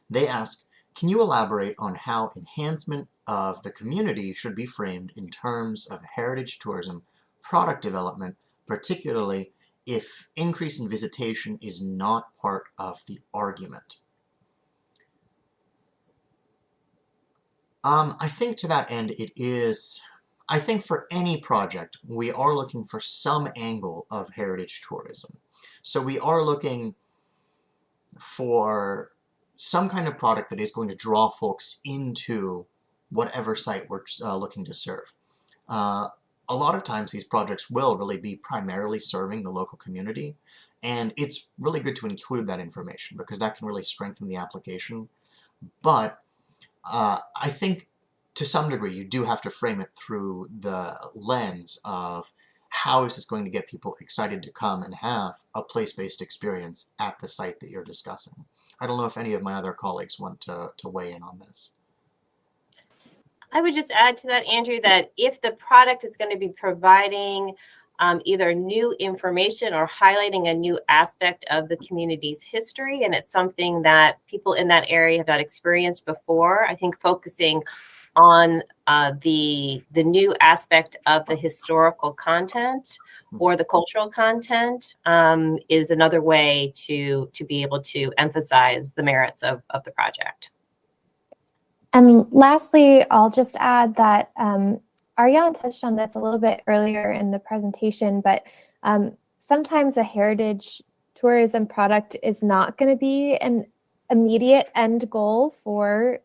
They ask, Can you elaborate on how enhancement of the community should be framed in terms of heritage tourism product development, particularly if increase in visitation is not part of the argument? I think to that end, I think for any project, we are looking for some angle of heritage tourism. So we are looking for some kind of product that is going to draw folks into whatever site we're looking to serve. A lot of times these projects will really be primarily serving the local community, and it's really good to include that information because that can really strengthen the application. But I think to some degree you do have to frame it through the lens of how is this going to get people excited to come and have a place-based experience at the site that you're discussing. I don't know if any of my other colleagues want to weigh in on this. I would just add to that, Andrew, that if the product is going to be providing either new information or highlighting a new aspect of the community's history, and it's something that people in that area have not experienced before, I think focusing on the new aspect of the historical content or the cultural content is another way to be able to emphasize the merits of the project. And lastly, I'll just add that Ariane touched on this a little bit earlier in the presentation, but sometimes a heritage tourism product is not going to be an immediate end goal for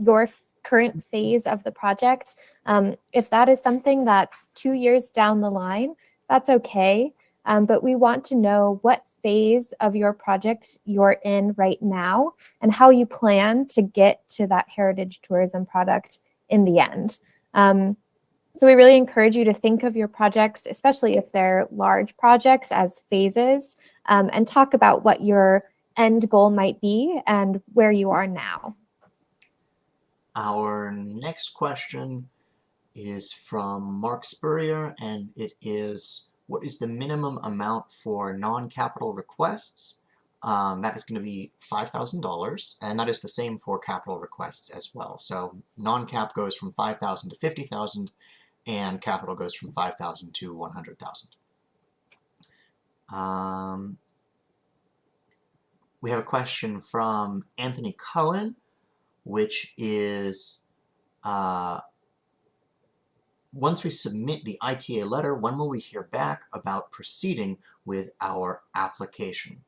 your current phase of the project. If that is something that's 2 years down the line, that's okay. But we want to know what phase of your project you're in right now and how you plan to get to that heritage tourism product in the end. So we really encourage you to think of your projects, especially if they're large projects, as phases, and talk about what your end goal might be and where you are now. Our next question is from Mark Spurrier, and it is, what is the minimum amount for non-capital requests? That is going to be $5,000, and that is the same for capital requests as well. So non-cap goes from $5,000 to $50,000, and capital goes from $5,000 to $100,000. We have a question from Anthony Cohen, which is, once we submit the ITA letter, when will we hear back about proceeding with our application?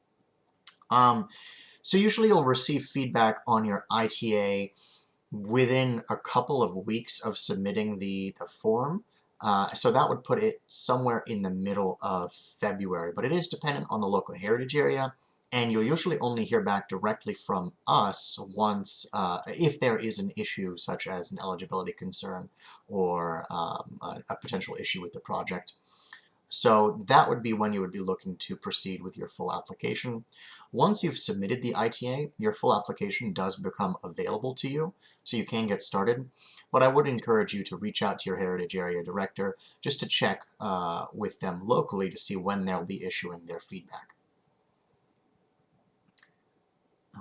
So usually you'll receive feedback on your ITA within a couple of weeks of submitting the form. So that would put it somewhere in the middle of February, but it is dependent on the local heritage area, and you'll usually only hear back directly from us once, if there is an issue such as an eligibility concern or a potential issue with the project. So that would be when you would be looking to proceed with your full application. Once you've submitted the ITA, your full application does become available to you, so you can get started. But I would encourage you to reach out to your Heritage Area Director just to check with them locally to see when they'll be issuing their feedback.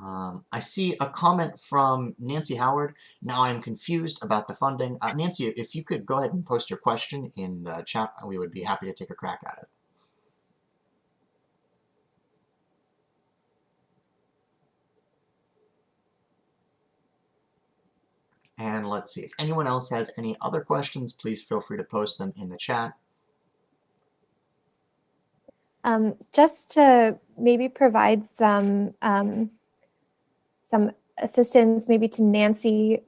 I see a comment from Nancy Howard. Now I'm confused about the funding. Nancy, if you could go ahead and post your question in the chat, we would be happy to take a crack at it. And let's see, if anyone else has any other questions, please feel free to post them in the chat. Just to maybe provide some assistance maybe to Nancy,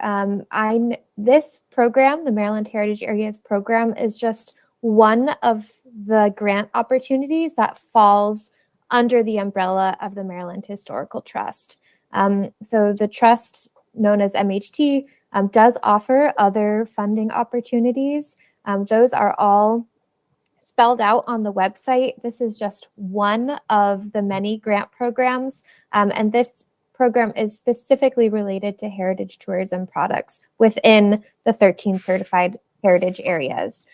this program, the Maryland Heritage Areas program, is just one of the grant opportunities that falls under the umbrella of the Maryland Historical Trust. So the trust, known as MHT, does offer other funding opportunities. Those are all spelled out on the website. This is just one of the many grant programs, and this program is specifically related to heritage tourism products within the 13 certified heritage areas.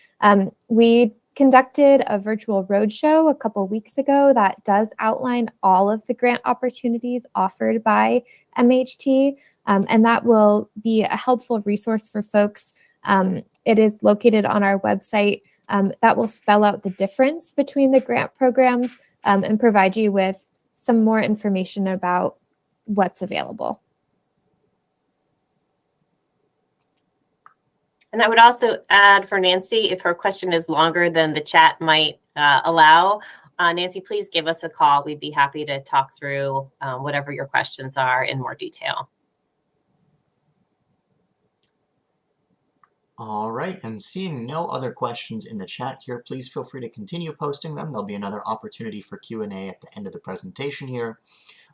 We conducted a virtual roadshow a couple weeks ago that does outline all of the grant opportunities offered by MHT. and that will be a helpful resource for folks. It is located on our website. That will spell out the difference between the grant programs and provide you with some more information about what's available. And I would also add for Nancy, if her question is longer than the chat might allow, Nancy, please give us a call. We'd be happy to talk through whatever your questions are in more detail. All right, and seeing no other questions in the chat here, please feel free to continue posting them. There'll be another opportunity for Q&A at the end of the presentation here.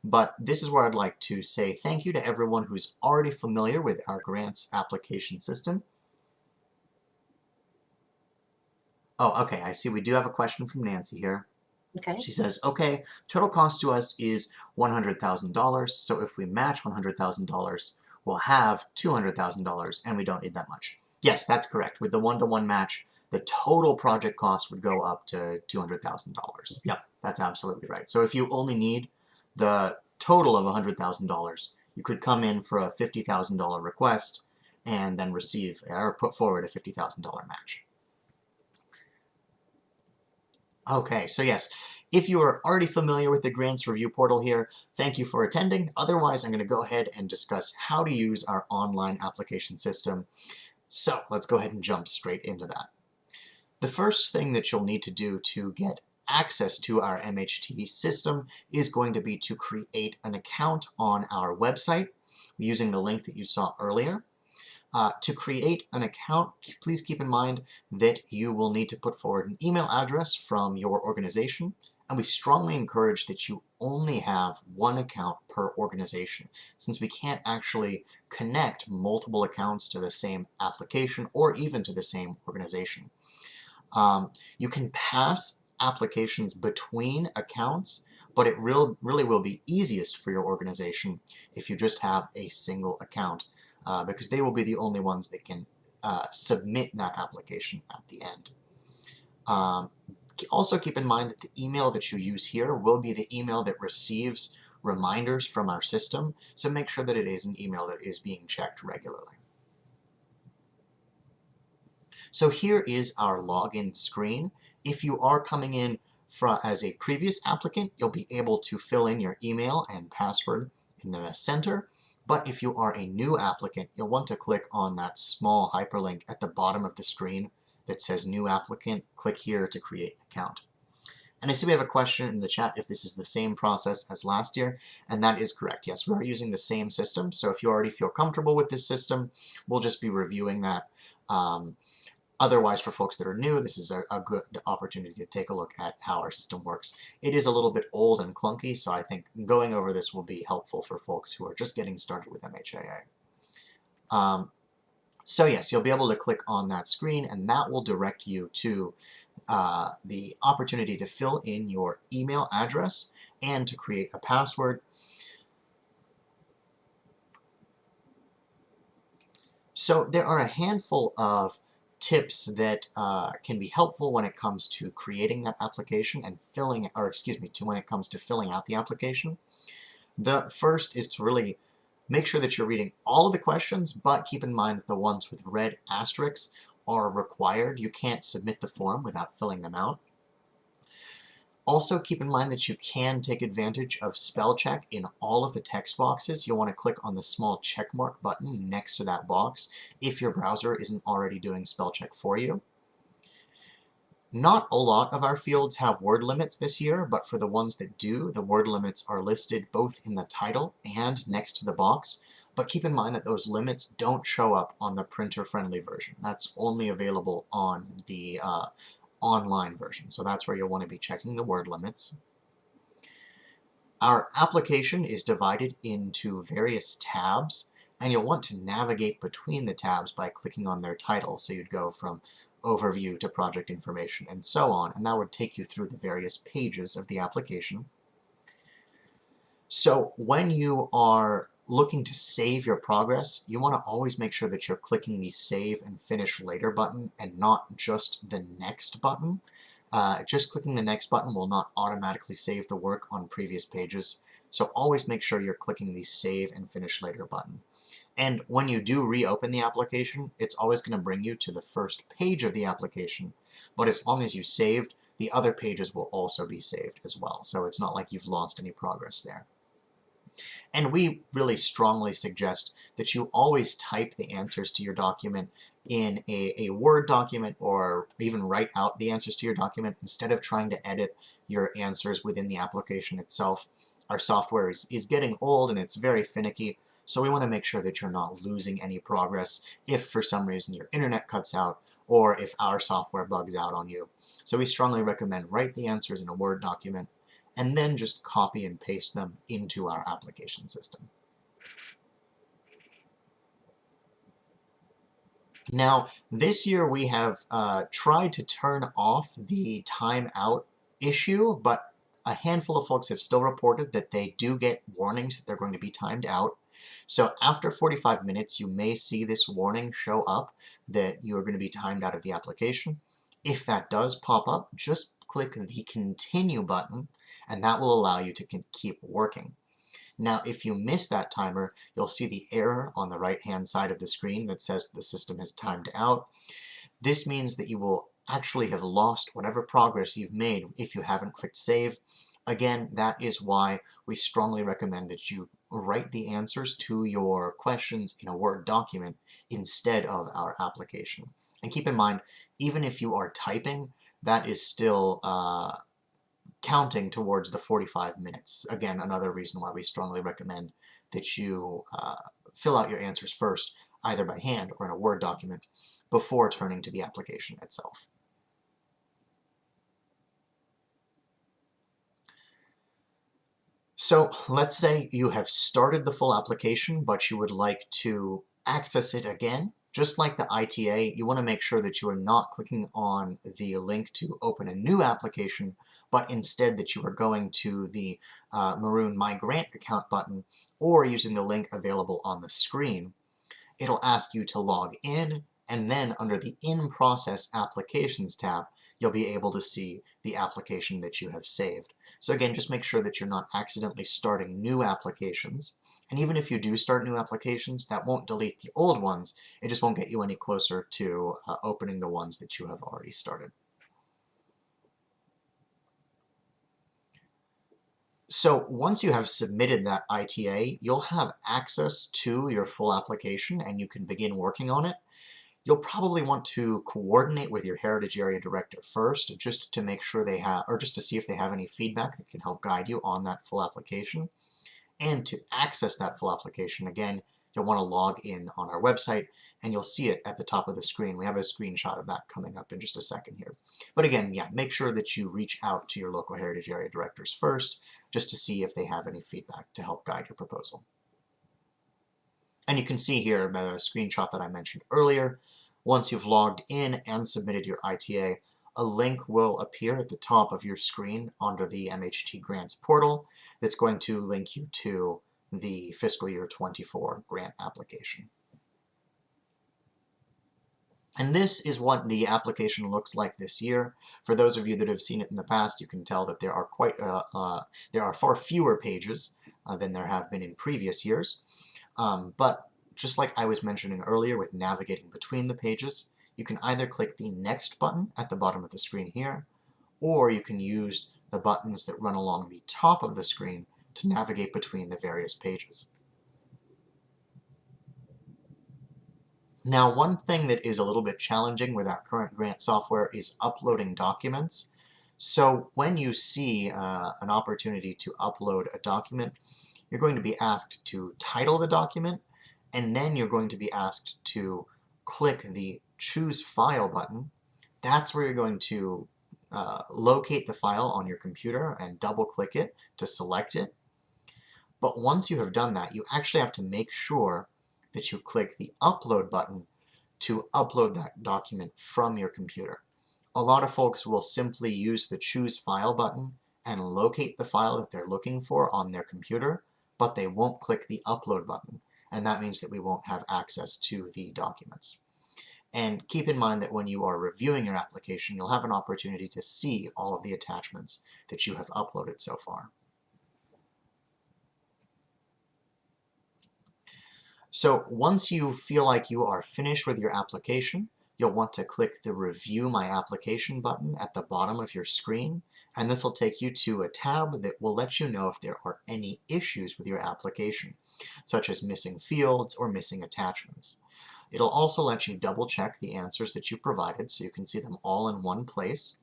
But this is where I'd like to say thank you to everyone who's already familiar with our grants application system. Oh, okay, I see we do have a question from Nancy here. Okay. She says, okay, total cost to us is $100,000, so if we match $100,000, we'll have $200,000, and we don't need that much. Yes, that's correct. With the one-to-one match, the total project cost would go up to $200,000. Yep, that's absolutely right. So if you only need the total of $100,000, you could come in for a $50,000 request and then receive or put forward a $50,000 match. Okay, so yes, if you are already familiar with the grants review portal here, thank you for attending. Otherwise, I'm going to go ahead and discuss how to use our online application system. So let's go ahead and jump straight into that. The first thing that you'll need to do to get access to our MHT system is going to be to create an account on our website using the link that you saw earlier. To create an account, please keep in mind that you will need to put forward an email address from your organization, and we strongly encourage that you only have one account per organization, since we can't actually connect multiple accounts to the same application or even to the same organization. You can pass applications between accounts, but it really will be easiest for your organization if you just have a single account. Because they will be the only ones that can submit that application at the end. Also keep in mind that the email that you use here will be the email that receives reminders from our system, so make sure that it is an email that is being checked regularly. So here is our login screen. If you are coming in as a previous applicant, you'll be able to fill in your email and password in the center. But if you are a new applicant, you'll want to click on that small hyperlink at the bottom of the screen that says New Applicant. Click here to create an account. And I see we have a question in the chat if this is the same process as last year, and that is correct. Yes, we are using the same system, so if you already feel comfortable with this system, we'll just be reviewing that. Otherwise, for folks that are new, this is a good opportunity to take a look at how our system works. It is a little bit old and clunky, so I think going over this will be helpful for folks who are just getting started with MHAA. So yes, you'll be able to click on that screen, and that will direct you to the opportunity to fill in your email address and to create a password. So there are a handful of tips that can be helpful when it comes to creating that application and when it comes to filling out the application. The first is to really make sure that you're reading all of the questions, but keep in mind that the ones with red asterisks are required. You can't submit the form without filling them out. Also, keep in mind that you can take advantage of spell check in all of the text boxes. You'll want to click on the small check mark button next to that box if your browser isn't already doing spell check for you. Not a lot of our fields have word limits this year, but for the ones that do, the word limits are listed both in the title and next to the box. But keep in mind that those limits don't show up on the printer-friendly version. That's only available on the online version, so that's where you'll want to be checking the word limits. Our application is divided into various tabs, and you'll want to navigate between the tabs by clicking on their title. So you'd go from overview to project information and so on, and that would take you through the various pages of the application. So when you are looking to save your progress, you want to always make sure that you're clicking the Save and Finish Later button and not just the Next button. Just clicking the Next button will not automatically save the work on previous pages, so always make sure you're clicking the Save and Finish Later button. And when you do reopen the application, it's always going to bring you to the first page of the application. But as long as you saved, the other pages will also be saved as well. So it's not like you've lost any progress there. And we really strongly suggest that you always type the answers to your document in a Word document, or even write out the answers to your document instead of trying to edit your answers within the application itself. Our software is getting old and it's very finicky, so we want to make sure that you're not losing any progress if for some reason your internet cuts out or if our software bugs out on you. So we strongly recommend write the answers in a Word document and then just copy and paste them into our application system. Now, this year we have tried to turn off the timeout issue, but a handful of folks have still reported that they do get warnings that they're going to be timed out. So after 45 minutes, you may see this warning show up that you are going to be timed out of the application. If that does pop up, just click the continue button, and that will allow you to keep working. Now, if you miss that timer, you'll see the error on the right-hand side of the screen that says the system has timed out. This means that you will actually have lost whatever progress you've made if you haven't clicked save. Again, that is why we strongly recommend that you write the answers to your questions in a Word document instead of our application. And keep in mind, even if you are typing, that is still counting towards the 45 minutes. Again, another reason why we strongly recommend that you fill out your answers first, either by hand or in a Word document, before turning to the application itself. So let's say you have started the full application, but you would like to access it again. Just like the ITA, you want to make sure that you are not clicking on the link to open a new application, but instead that you are going to the maroon My Grant Account button or using the link available on the screen. It'll ask you to log in, and then under the In Process Applications tab, you'll be able to see the application that you have saved. So again, just make sure that you're not accidentally starting new applications. And even if you do start new applications, that won't delete the old ones. It just won't get you any closer to opening the ones that you have already started. So once you have submitted that ITA, you'll have access to your full application and you can begin working on it. You'll probably want to coordinate with your Heritage Area Director first, just to make sure they have, or just to see if they have any feedback that can help guide you on that full application. And to access that full application, again, you'll want to log in on our website, and you'll see it at the top of the screen. We have a screenshot of that coming up in just a second here. But again, yeah, make sure that you reach out to your local Heritage Area Directors first, just to see if they have any feedback to help guide your proposal. And you can see here the screenshot that I mentioned earlier. Once you've logged in and submitted your ITA, a link will appear at the top of your screen under the MHT Grants portal that's going to link you to the fiscal year 24 grant application. And this is what the application looks like this year. For those of you that have seen it in the past, you can tell that there are far fewer pages than there have been in previous years. But just like I was mentioning earlier with navigating between the pages, you can either click the Next button at the bottom of the screen here, or you can use the buttons that run along the top of the screen to navigate between the various pages. Now, one thing that is a little bit challenging with our current grant software is uploading documents. So when you see an opportunity to upload a document, you're going to be asked to title the document, and then you're going to be asked to click the Choose File button. That's where you're going to locate the file on your computer and double-click it to select it. But once you have done that, you actually have to make sure that you click the Upload button to upload that document from your computer. A lot of folks will simply use the Choose File button and locate the file that they're looking for on their computer, but they won't click the Upload button, and that means that we won't have access to the documents. And keep in mind that when you are reviewing your application, you'll have an opportunity to see all of the attachments that you have uploaded so far. So once you feel like you are finished with your application, you'll want to click the Review My Application button at the bottom of your screen, and this will take you to a tab that will let you know if there are any issues with your application, such as missing fields or missing attachments. It'll also let you double check the answers that you provided so you can see them all in one place.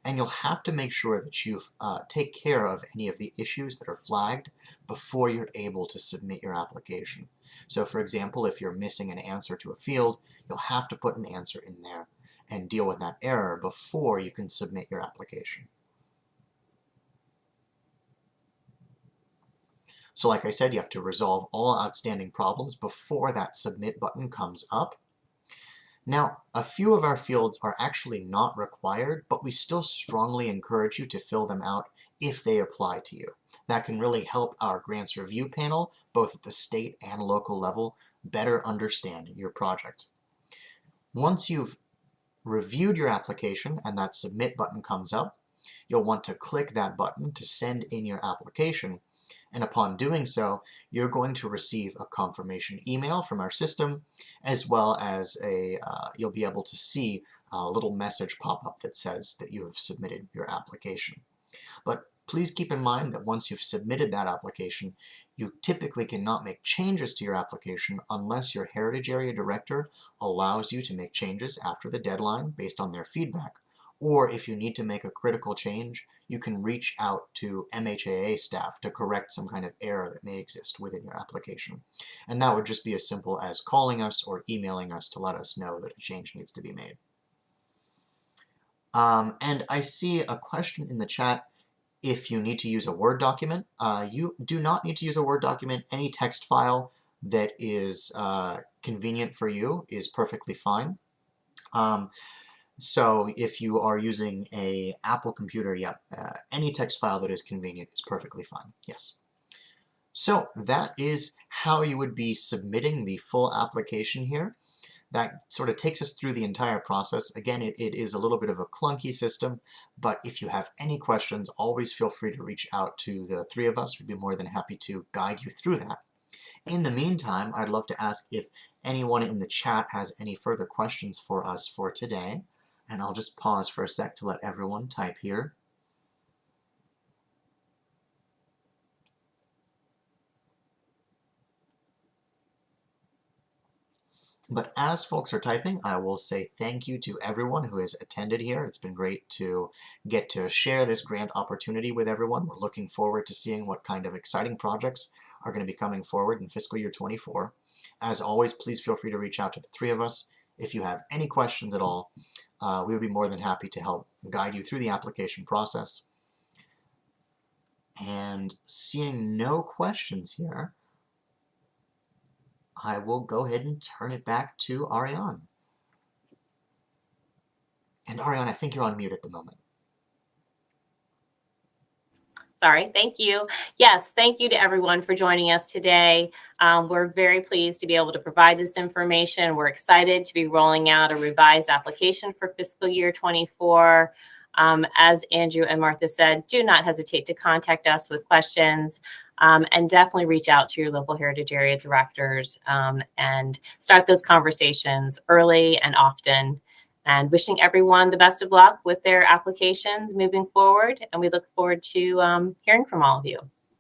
And you'll have to make sure that you take care of any of the issues that are flagged before you're able to submit your application. So for example, if you're missing an answer to a field, you'll have to put an answer in there and deal with that error before you can submit your application. So like I said, you have to resolve all outstanding problems before that Submit button comes up. Now, a few of our fields are actually not required, but we still strongly encourage you to fill them out if they apply to you. That can really help our grants review panel, both at the state and local level, better understand your project. Once you've reviewed your application and that Submit button comes up, you'll want to click that button to send in your application. And upon doing so, you're going to receive a confirmation email from our system, as well as you'll be able to see a little message pop up that says that you have submitted your application. But please keep in mind that once you've submitted that application, you typically cannot make changes to your application unless your Heritage Area Director allows you to make changes after the deadline based on their feedback. Or if you need to make a critical change, you can reach out to MHAA staff to correct some kind of error that may exist within your application. And that would just be as simple as calling us or emailing us to let us know that a change needs to be made. And I see a question in the chat. If you need to use a Word document, you do not need to use a Word document. Any text file that is convenient for you is perfectly fine. So if you are using an Apple computer, any text file that is convenient is perfectly fine, yes. So that is how you would be submitting the full application here. That sort of takes us through the entire process. Again, it is a little bit of a clunky system, but if you have any questions, always feel free to reach out to the three of us. We'd be more than happy to guide you through that. In the meantime, I'd love to ask if anyone in the chat has any further questions for us for today. And I'll just pause for a sec to let everyone type here. But as folks are typing, I will say thank you to everyone who has attended here. It's been great to get to share this grant opportunity with everyone. We're looking forward to seeing what kind of exciting projects are going to be coming forward in fiscal year 24. As always, please feel free to reach out to the three of us if you have any questions at all. We would be more than happy to help guide you through the application process. And seeing no questions here, I will go ahead and turn it back to Ariane. And Ariane, I think you're on mute at the moment. Sorry, thank you. Yes, thank you to everyone for joining us today. We're very pleased to be able to provide this information. We're excited to be rolling out a revised application for fiscal year 24. As Andrew and Martha said, do not hesitate to contact us with questions, and definitely reach out to your local Heritage Area Directors and start those conversations early and often. And wishing everyone the best of luck with their applications moving forward. And we look forward to hearing from all of you.